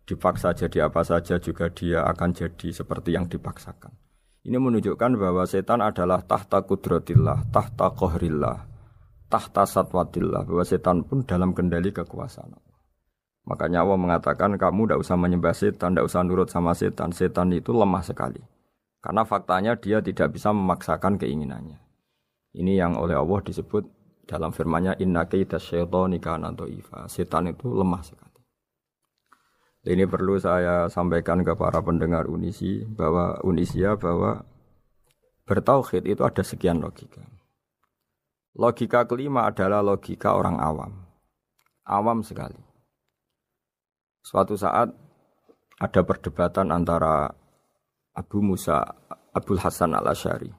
dipaksa jadi apa saja juga dia akan jadi seperti yang dipaksakan. Ini menunjukkan bahwa setan adalah tahta kudratillah, tahta qahrillah, tahta satwatillah, bahwa setan pun dalam kendali kekuasaan. Makanya Allah mengatakan kamu tidak usah menyembah setan, tidak usah nurut sama setan. Setan itu lemah sekali. Karena faktanya dia tidak bisa memaksakan keinginannya. Ini yang oleh Allah disebut dalam firman-Nya inna kaida syaitani kana dhaifa. Setan itu lemah sekali. Ini perlu saya sampaikan ke para pendengar Unisia bahwa bertauhid itu ada sekian logika. Logika kelima adalah logika orang awam. Awam sekali. Suatu saat ada perdebatan antara Abul Hasan al-Asy'ari.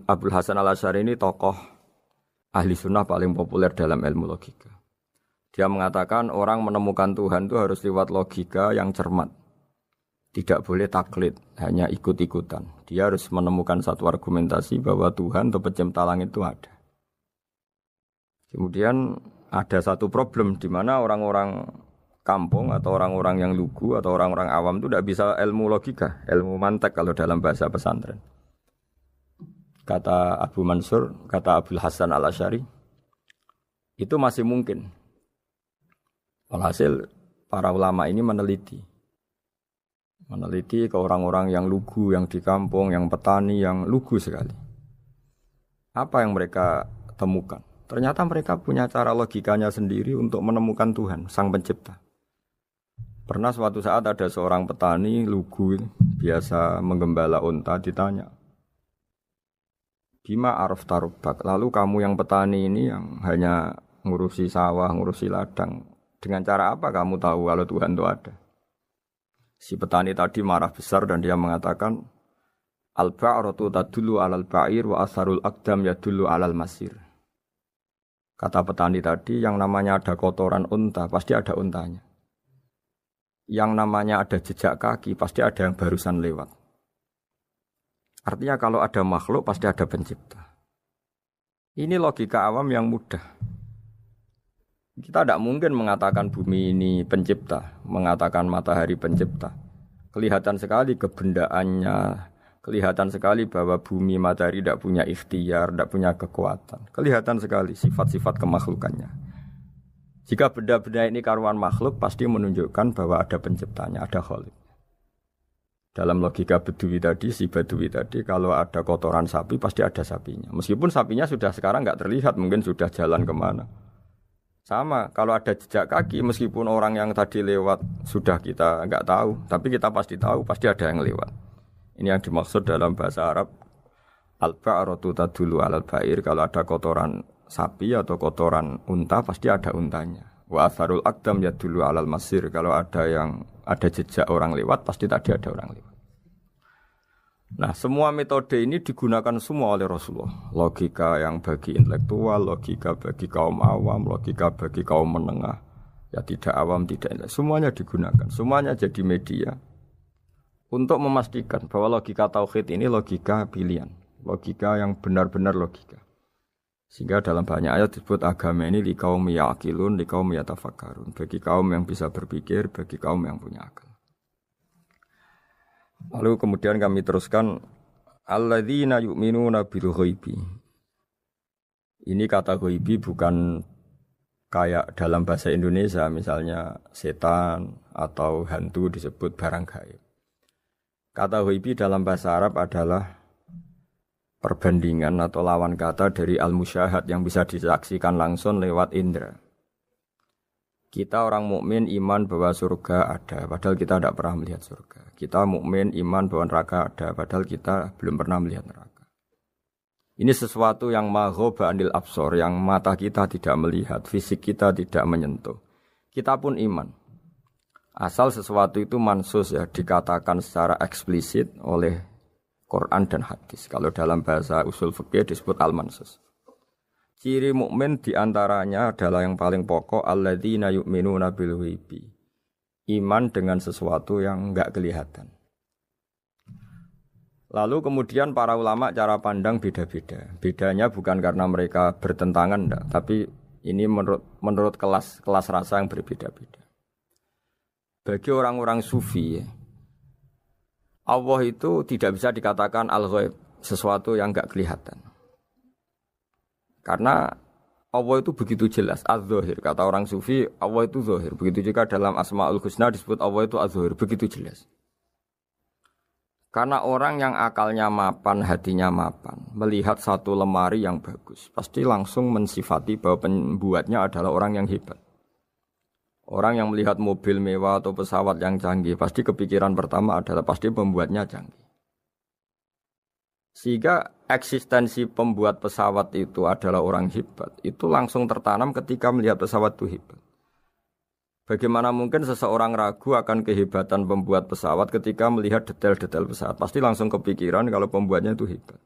Abul Hasan al-Asy'ari ini tokoh ahli sunnah paling populer dalam ilmu logika. Dia mengatakan orang menemukan Tuhan itu harus lewat logika yang cermat. Tidak boleh taklid, hanya ikut-ikutan. Dia harus menemukan satu argumentasi bahwa Tuhan atau pencipta langit itu ada. Kemudian ada satu problem di mana orang-orang kampung atau orang-orang yang lugu atau orang-orang awam itu tidak bisa ilmu logika, ilmu mantek kalau dalam bahasa pesantren. Kata Abu Mansur, kata Abul Hasan al-Asy'ari, itu masih mungkin. Walhasil para ulama ini meneliti ke orang-orang yang lugu, yang di kampung, yang petani, yang lugu sekali. Apa yang mereka temukan? Ternyata mereka punya cara logikanya sendiri untuk menemukan Tuhan, Sang Pencipta. Pernah suatu saat ada seorang petani lugu biasa menggembala unta ditanya, Bima araf tarubak, lalu kamu yang petani ini yang hanya ngurusi sawah, ngurusi ladang, dengan cara apa kamu tahu kalau Tuhan itu ada? Si petani tadi marah besar dan dia mengatakan, Al-ba'ratu tadullu alal ba'ir wa asharul aqdam yadullu alal masir. Kata petani tadi, yang namanya ada kotoran unta, pasti ada untanya. Yang namanya ada jejak kaki, pasti ada yang barusan lewat. Artinya kalau ada makhluk, pasti ada pencipta. Ini logika awam yang mudah. Kita tidak mungkin mengatakan bumi ini pencipta, mengatakan matahari pencipta. Kelihatan sekali kebendaannya, kelihatan sekali bahwa bumi matahari tidak punya ikhtiar, tidak punya kekuatan. Kelihatan sekali sifat-sifat kemakhlukannya. Jika benda-benda ini karuan makhluk, pasti menunjukkan bahwa ada penciptanya, ada khalik. Dalam logika Bedui tadi, si Bedui tadi, kalau ada kotoran sapi, pasti ada sapinya. Meskipun sapinya sudah sekarang nggak terlihat, mungkin sudah jalan kemana. Sama, kalau ada jejak kaki, meskipun orang yang tadi lewat sudah kita nggak tahu, tapi kita pasti tahu, pasti ada yang lewat. Ini yang dimaksud dalam bahasa Arab, al-ba'ratu tadullu alal ba'ir, kalau ada kotoran sapi atau kotoran unta, pasti ada untanya. Wa atharul aqdam yadullu alal masir. Kalau ada jejak orang lewat, pasti tadi ada orang lewat. Nah, semua metode ini digunakan semua oleh Rasulullah. Logika yang bagi intelektual, logika bagi kaum awam, logika bagi kaum menengah. Ya tidak awam, tidak intelektual. Semuanya digunakan. Semuanya jadi media untuk memastikan bahwa logika tauhid ini logika pilihan. Logika yang benar-benar logika. Sehingga dalam banyak ayat disebut agama ini liqaum yaqilun, liqaum yatafakkarun. Bagi kaum yang bisa berpikir, bagi kaum yang punya akal. Lalu kemudian kami teruskan alladzina yu'minuna bil ghaibi. Ini kata ghaibi bukan kayak dalam bahasa Indonesia misalnya setan atau hantu disebut barang gaib. Kata ghaibi dalam bahasa Arab adalah perbandingan atau lawan kata dari al-musyahad yang bisa disaksikan langsung lewat indera. Kita orang mukmin iman bahwa surga ada, padahal kita tidak pernah melihat surga. Kita mukmin iman bahwa neraka ada, padahal kita belum pernah melihat neraka. Ini sesuatu yang maghoba anil absor, yang mata kita tidak melihat, fisik kita tidak menyentuh. Kita pun iman. Asal sesuatu itu mansus ya, dikatakan secara eksplisit oleh Quran dan hadis. Kalau dalam bahasa usul fikih disebut al-mansus. Ciri mukmin diantaranya adalah yang paling pokok alladzina yu'minuna bil ghaibi. Iman dengan sesuatu yang enggak kelihatan. Lalu kemudian para ulama cara pandang beda-beda. Bedanya bukan karena mereka bertentangan enggak, tapi ini menurut kelas rasa yang berbeda-beda. Bagi orang-orang sufi, Allah itu tidak bisa dikatakan al-ghaib, sesuatu yang enggak kelihatan. Karena Allah itu begitu jelas, az-zahir. Kata orang sufi, Allah itu zahir. Begitu juga dalam Asmaul Husna disebut Allah itu az-zahir. Begitu jelas. Karena orang yang akalnya mapan, hatinya mapan, melihat satu lemari yang bagus, pasti langsung mensifati bahwa pembuatnya adalah orang yang hebat. Orang yang melihat mobil mewah atau pesawat yang canggih, pasti kepikiran pertama adalah pasti pembuatnya canggih. Sehingga eksistensi pembuat pesawat itu adalah orang hebat, itu langsung tertanam ketika melihat pesawat itu hebat. Bagaimana mungkin seseorang ragu akan kehebatan pembuat pesawat ketika melihat detail-detail pesawat? Pasti langsung kepikiran kalau pembuatnya itu hebat.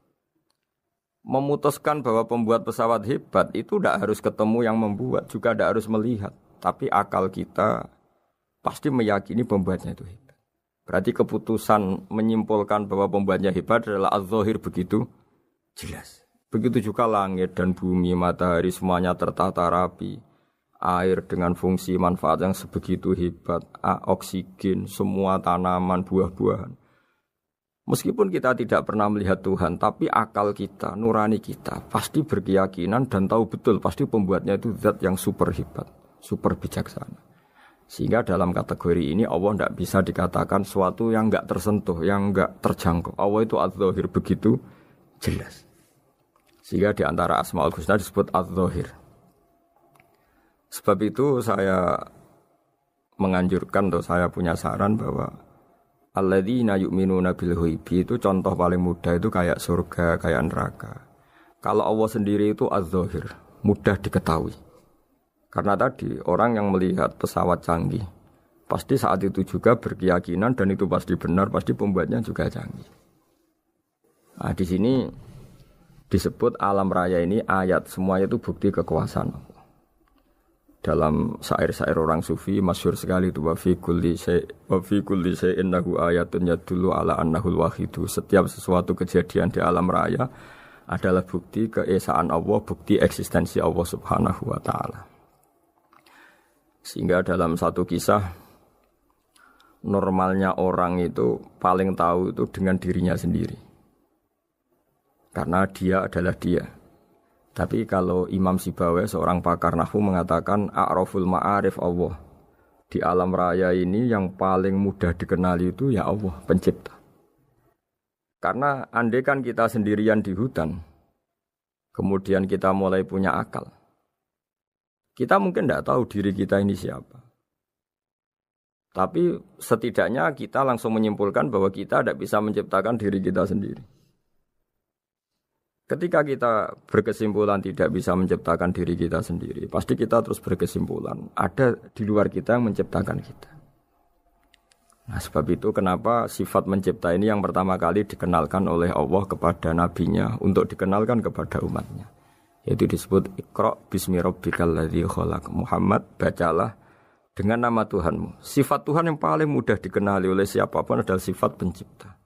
Memutuskan bahwa pembuat pesawat hebat itu tidak harus ketemu yang membuat, juga tidak harus melihat. Tapi akal kita pasti meyakini pembuatnya itu hebat. Berarti keputusan menyimpulkan bahwa pembuatnya hebat adalah az-zahir begitu jelas. Begitu juga langit dan bumi, matahari semuanya tertata rapi. Air dengan fungsi manfaat yang sebegitu hebat, oksigen, semua tanaman, buah-buahan. Meskipun kita tidak pernah melihat Tuhan, tapi akal kita, nurani kita pasti berkeyakinan dan tahu betul pasti pembuatnya itu zat yang super hebat, super bijaksana. Sehingga dalam kategori ini Allah tidak bisa dikatakan sesuatu yang enggak tersentuh, yang enggak terjangkau. Allah itu az-zahir begitu jelas. Sehingga di antara Asmaul Husna disebut az-zahir. Sebab itu saya menganjurkan atau saya punya saran bahwa alladzina yu'minuna bil ghaibi itu contoh paling mudah itu kayak surga, kayak neraka. Kalau Allah sendiri itu az-zahir, mudah diketahui. Karena tadi orang yang melihat pesawat canggih pasti saat itu juga berkeyakinan dan itu pasti benar, pasti pembuatnya juga canggih. Nah, di sini disebut alam raya ini ayat, semuanya itu bukti kekuasaan Allah. Dalam syair-syair orang sufi masyhur sekali itu wa fi kulli syai'in lahu ayatun yadullu ala annahul wahidu. Setiap sesuatu kejadian di alam raya adalah bukti keesaan Allah, bukti eksistensi Allah Subhanahu wa taala. Sehingga dalam satu kisah normalnya orang itu paling tahu itu dengan dirinya sendiri. Karena dia adalah dia. Tapi kalau Imam Sibawayh seorang pakar nahwu mengatakan a'raful ma'arif Allah. Di alam raya ini yang paling mudah dikenali itu ya Allah, pencipta. Karena andai kan kita sendirian di hutan, kemudian kita mulai punya akal. Kita mungkin tidak tahu diri kita ini siapa. Tapi setidaknya kita langsung menyimpulkan bahwa kita tidak bisa menciptakan diri kita sendiri. Ketika kita berkesimpulan tidak bisa menciptakan diri kita sendiri, pasti kita terus berkesimpulan ada di luar kita yang menciptakan kita. Nah, sebab itu kenapa sifat mencipta ini yang pertama kali dikenalkan oleh Allah kepada nabinya untuk dikenalkan kepada umatnya. Yaitu disebut Iqra bismi rabbikal ladzi khalaq. Muhammad, bacalah dengan nama Tuhanmu. Sifat Tuhan yang paling mudah dikenali oleh siapapun adalah sifat pencipta.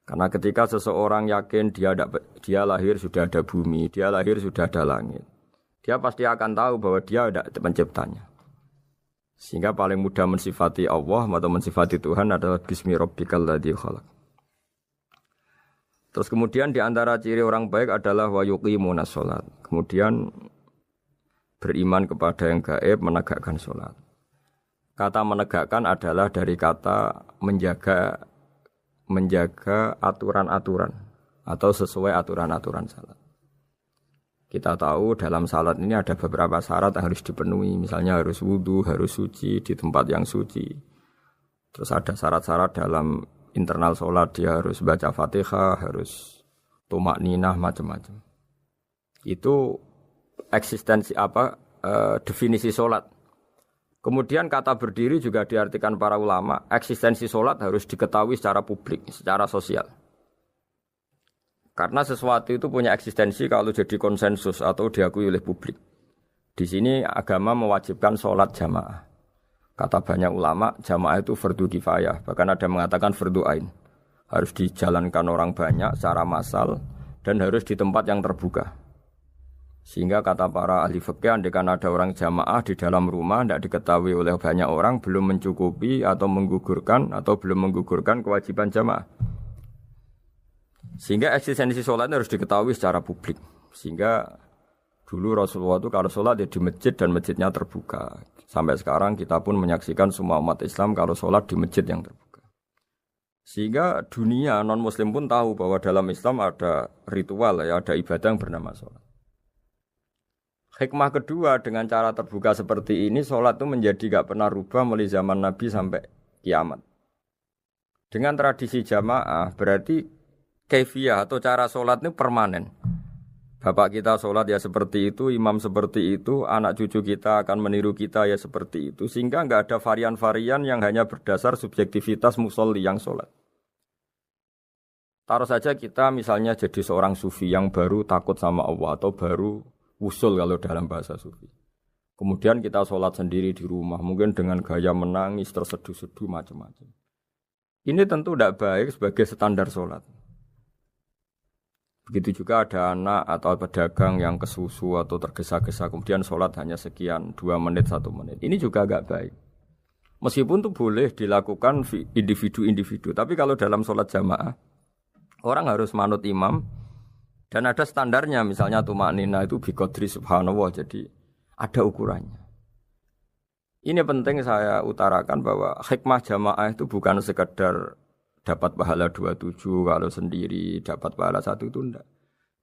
Karena ketika seseorang yakin dia lahir sudah ada bumi, dia lahir sudah ada langit, dia pasti akan tahu bahwa dia ada penciptanya. Sehingga paling mudah mensifati Allah atau mensifati Tuhan adalah bismi rabbikal ladzi khalaq. Terus kemudian di antara ciri orang baik adalah wa yuqimunas shalat. Kemudian beriman kepada yang gaib, menegakkan salat. Kata menegakkan adalah dari kata menjaga aturan-aturan atau sesuai aturan-aturan salat. Kita tahu dalam salat ini ada beberapa syarat yang harus dipenuhi. Misalnya harus wudu, harus suci di tempat yang suci. Terus ada syarat-syarat dalam internal salat, dia harus baca Fatihah, harus tumakninah, macam-macam. Itu eksistensi definisi salat. Kemudian kata berdiri juga diartikan para ulama, eksistensi sholat harus diketahui secara publik, secara sosial. Karena sesuatu itu punya eksistensi kalau jadi konsensus atau diakui oleh publik. Di sini agama mewajibkan sholat jamaah. Kata banyak ulama, jamaah itu fardu kifayah, bahkan ada yang mengatakan fardu ain. Harus dijalankan orang banyak secara massal dan harus di tempat yang terbuka. Sehingga kata para ahli fikih, andaikan ada orang jamaah di dalam rumah tidak diketahui oleh banyak orang, belum mencukupi atau belum menggugurkan kewajiban jamaah. Sehingga eksistensi sholat harus diketahui secara publik. Sehingga dulu Rasulullah itu kalau sholat ya di masjid dan masjidnya terbuka. Sampai sekarang kita pun menyaksikan semua umat Islam kalau sholat di masjid yang terbuka. Sehingga dunia non-muslim pun tahu bahwa dalam Islam ada ritual, ada ibadah yang bernama sholat. Hikmah kedua dengan cara terbuka seperti ini, sholat itu menjadi gak pernah rubah mulai zaman Nabi sampai kiamat. Dengan tradisi jamaah berarti kaifiyah atau cara sholat ini permanen. Bapak kita sholat ya seperti itu, imam seperti itu, anak cucu kita akan meniru kita ya seperti itu. Sehingga gak ada varian-varian yang hanya berdasar subjektivitas musolli yang sholat. Taruh saja kita misalnya jadi seorang sufi yang baru takut sama Allah atau baru usul kalau dalam bahasa sufi. Kemudian kita sholat sendiri di rumah, mungkin dengan gaya menangis, terseduh-seduh, macam-macam. Ini tentu tidak baik sebagai standar sholat. Begitu juga ada anak atau pedagang yang kesusu atau tergesa-gesa, kemudian sholat hanya sekian, 2 menit, 1 menit. Ini juga agak baik. Meskipun itu boleh dilakukan individu-individu, tapi kalau dalam sholat jamaah, orang harus manut imam, dan ada standarnya, misalnya tumaknina itu biqadri subhanallah, jadi ada ukurannya. Ini penting saya utarakan bahwa hikmah jamaah itu bukan sekedar dapat pahala 27 kalau sendiri, dapat pahala 1 itu enggak.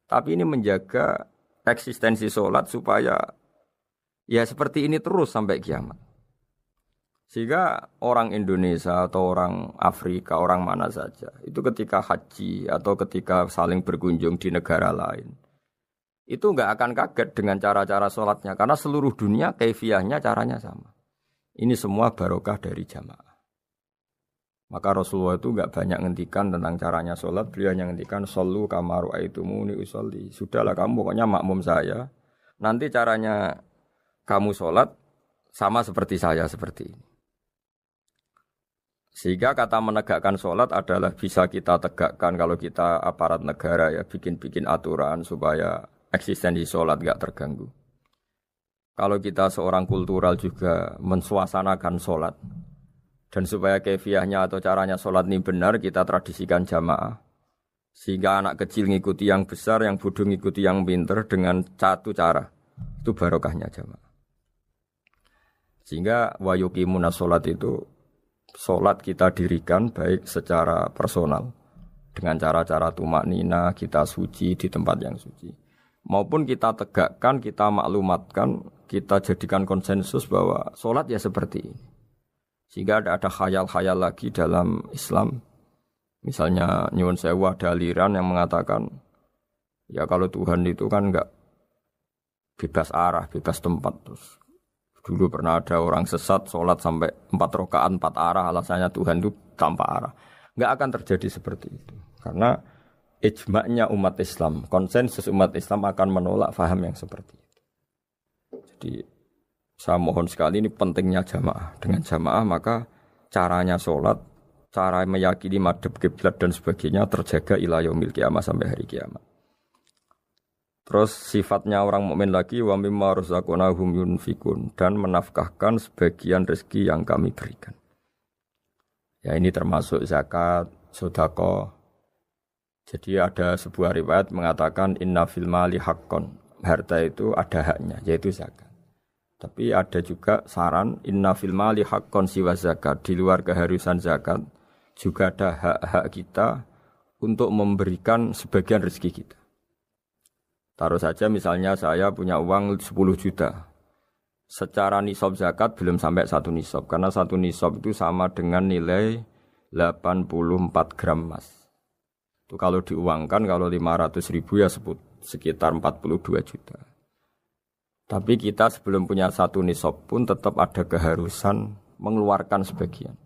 Tapi ini menjaga eksistensi sholat supaya ya seperti ini terus sampai kiamat. Sehingga orang Indonesia atau orang Afrika, orang mana saja, itu ketika haji atau ketika saling berkunjung di negara lain, itu enggak akan kaget dengan cara-cara sholatnya, karena seluruh dunia kaifiyahnya caranya sama. Ini semua barokah dari jamaah. Maka Rasulullah itu enggak banyak ngendikan tentang caranya sholat, beliau hanya ngendikan shollu kama ra'aitumuni usolli. Sudahlah kamu pokoknya makmum saya, nanti caranya kamu sholat sama seperti saya seperti ini. Sehingga kata menegakkan sholat adalah bisa kita tegakkan kalau kita aparat negara ya bikin-bikin aturan supaya eksistensi sholat gak terganggu. Kalau kita seorang kultural juga mensuasanakan sholat dan supaya kefiahnya atau caranya sholat ini benar kita tradisikan jamaah. Sehingga anak kecil ngikuti yang besar, yang bodoh ngikuti yang pinter dengan satu cara. Itu barokahnya jamaah. Sehingga wa yuqimunas sholat itu sholat kita dirikan baik secara personal dengan cara-cara tumaknina, kita suci di tempat yang suci, maupun kita tegakkan, kita maklumatkan, kita jadikan konsensus bahwa sholat ya seperti ini. Sehingga ada khayal-khayal lagi dalam Islam. Misalnya nyuwun sewu ada aliran yang mengatakan Ya kalau Tuhan itu kan enggak bebas arah, bebas tempat. Terus dulu pernah ada orang sesat sholat sampai 4 rakaat 4 arah, alasannya Tuhan itu tanpa arah. Enggak akan terjadi seperti itu. Karena ijma'nya umat Islam, konsensus umat Islam akan menolak faham yang seperti itu. Jadi saya mohon sekali, ini pentingnya jamaah. Dengan jamaah maka caranya sholat, cara meyakini madhab kiblat dan sebagainya terjaga ila yaumil qiyamah sampai hari kiamat. Terus sifatnya orang mukmin lagi wa mimma razaqnahum yunfikun, dan menafkahkan sebagian rezeki yang kami berikan. Ya ini termasuk zakat, sedekah. Jadi ada sebuah riwayat mengatakan inna fil mali haqqon. Harta itu ada haknya, yaitu zakat. Tapi ada juga saran inna fil mali haqqon siwa zakat, di luar keharusan zakat juga ada hak-hak kita untuk memberikan sebagian rezeki kita. Taruh saja misalnya saya punya uang 10 juta. Secara nisab zakat belum sampai 1 nisab. Karena 1 nisab itu sama dengan nilai 84 gram emas. Itu kalau diuangkan, kalau 500 ribu ya sekitar 42 juta. Tapi kita sebelum punya 1 nisab pun tetap ada keharusan mengeluarkan sebagian.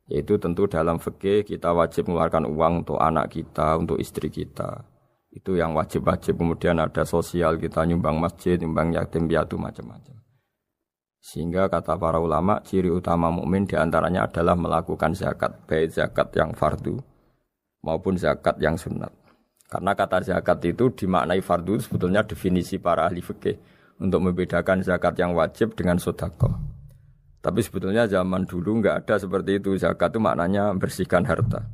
Yaitu tentu dalam fikih kita wajib mengeluarkan uang untuk anak kita, untuk istri kita. Itu yang wajib-wajib. Kemudian ada sosial, kita nyumbang masjid, nyumbang yatim piatu, macam-macam. Sehingga kata para ulama, ciri utama mukmin diantaranya adalah melakukan zakat, baik zakat yang fardu maupun zakat yang sunat. Karena kata zakat itu dimaknai fardu, sebetulnya definisi para ahli fikih untuk membedakan zakat yang wajib dengan sedekah. Tapi sebetulnya zaman dulu enggak ada seperti itu. Zakat itu maknanya bersihkan harta.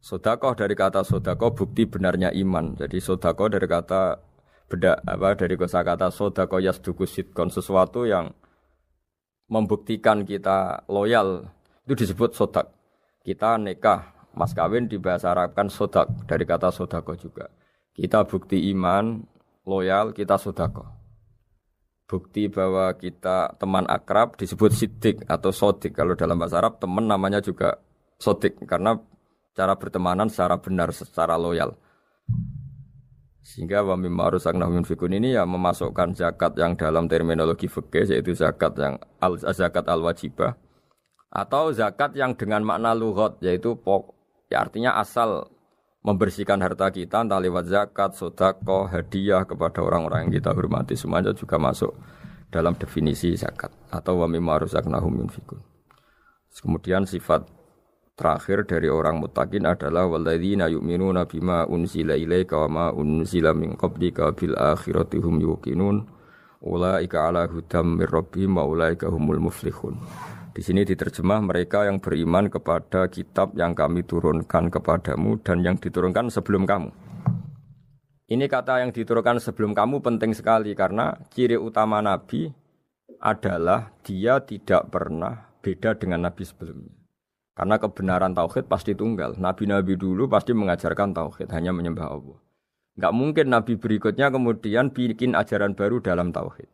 Sedekah dari kata sedekah bukti benarnya iman. Jadi sedekah dari kata dari kosakata sedekah yasduqu sidqan, sesuatu yang membuktikan kita loyal itu disebut sedekah. Kita nikah, mas kawin di bahasa Arab kan sedekah dari kata sedekah juga. Kita bukti iman, loyal, kita sedekah. Bukti bahwa kita teman akrab disebut siddiq atau sodik. Kalau dalam bahasa Arab teman namanya juga sodik karena cara bertemanan secara benar, secara loyal. Sehingga wa mimma razaqnahum yunfikun ini ya memasukkan zakat yang dalam terminologi fikih yaitu zakat yang zakat al-wajibah atau zakat yang dengan makna lughat yaitu ya artinya asal membersihkan harta kita entah lewat zakat, sedekah, hadiah kepada orang-orang yang kita hormati, semuanya juga masuk dalam definisi zakat atau wa mimma razaqnahum yunfikun. Kemudian sifat terakhir dari orang muttaqin adalah walladzina yu'minuna bima unzila ilaika wa ma unzila min qablika bil akhirati hum yuqinun ulaika ala hudam mir rabbihim wa ulaika humul muflihun. Di sini diterjemah mereka yang beriman kepada kitab yang kami turunkan kepadamu dan yang diturunkan sebelum kamu. Ini kata yang diturunkan sebelum kamu penting sekali karena ciri utama Nabi adalah dia tidak pernah beda dengan Nabi sebelumnya. Karena kebenaran tauhid pasti tunggal. Nabi-nabi dulu pasti mengajarkan tauhid, hanya menyembah Allah. Enggak mungkin nabi berikutnya kemudian bikin ajaran baru dalam tauhid.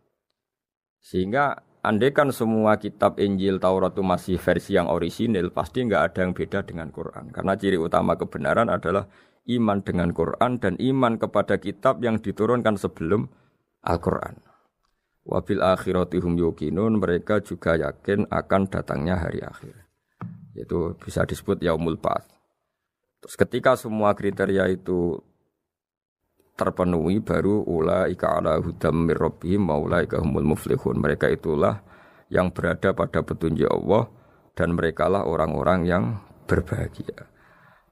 Sehingga andaikan semua kitab Injil, Taurat itu masih versi yang orisinil, pasti enggak ada yang beda dengan Quran. Karena ciri utama kebenaran adalah iman dengan Quran dan iman kepada kitab yang diturunkan sebelum Al-Quran. Wabil akhiratihum yuqinun, mereka juga yakin akan datangnya hari akhir. Itu bisa disebut yaumul ba'ats. Terus ketika semua kriteria itu terpenuhi baru ulaika ala hudam mir rabbihim wa ulaika humul muflihun. Mereka itulah yang berada pada petunjuk Allah dan merekalah orang-orang yang berbahagia.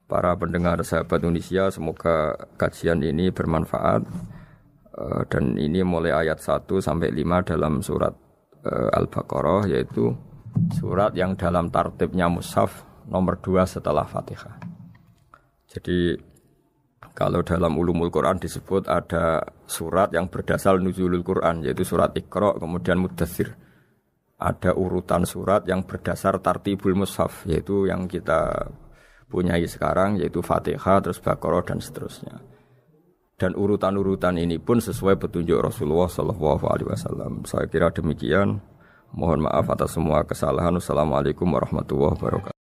Para pendengar sahabat Indonesia, semoga kajian ini bermanfaat. Dan ini mulai ayat 1 sampai 5 dalam surat Al-Baqarah, yaitu surat yang dalam tartibnya mushaf nomor 2 setelah Fatihah. Jadi kalau dalam ulumul Quran disebut ada surat yang berdasar nuzulul Quran, yaitu surat Iqra, kemudian Mudaththir. Ada urutan surat yang berdasar tartibul mushaf, yaitu yang kita punyai sekarang, yaitu Fatihah, terus Baqarah dan seterusnya. Dan urutan-urutan ini pun sesuai petunjuk Rasulullah SAW. Saya kira demikian. Mohon maaf atas semua kesalahan. Wassalamualaikum warahmatullahi wabarakatuh.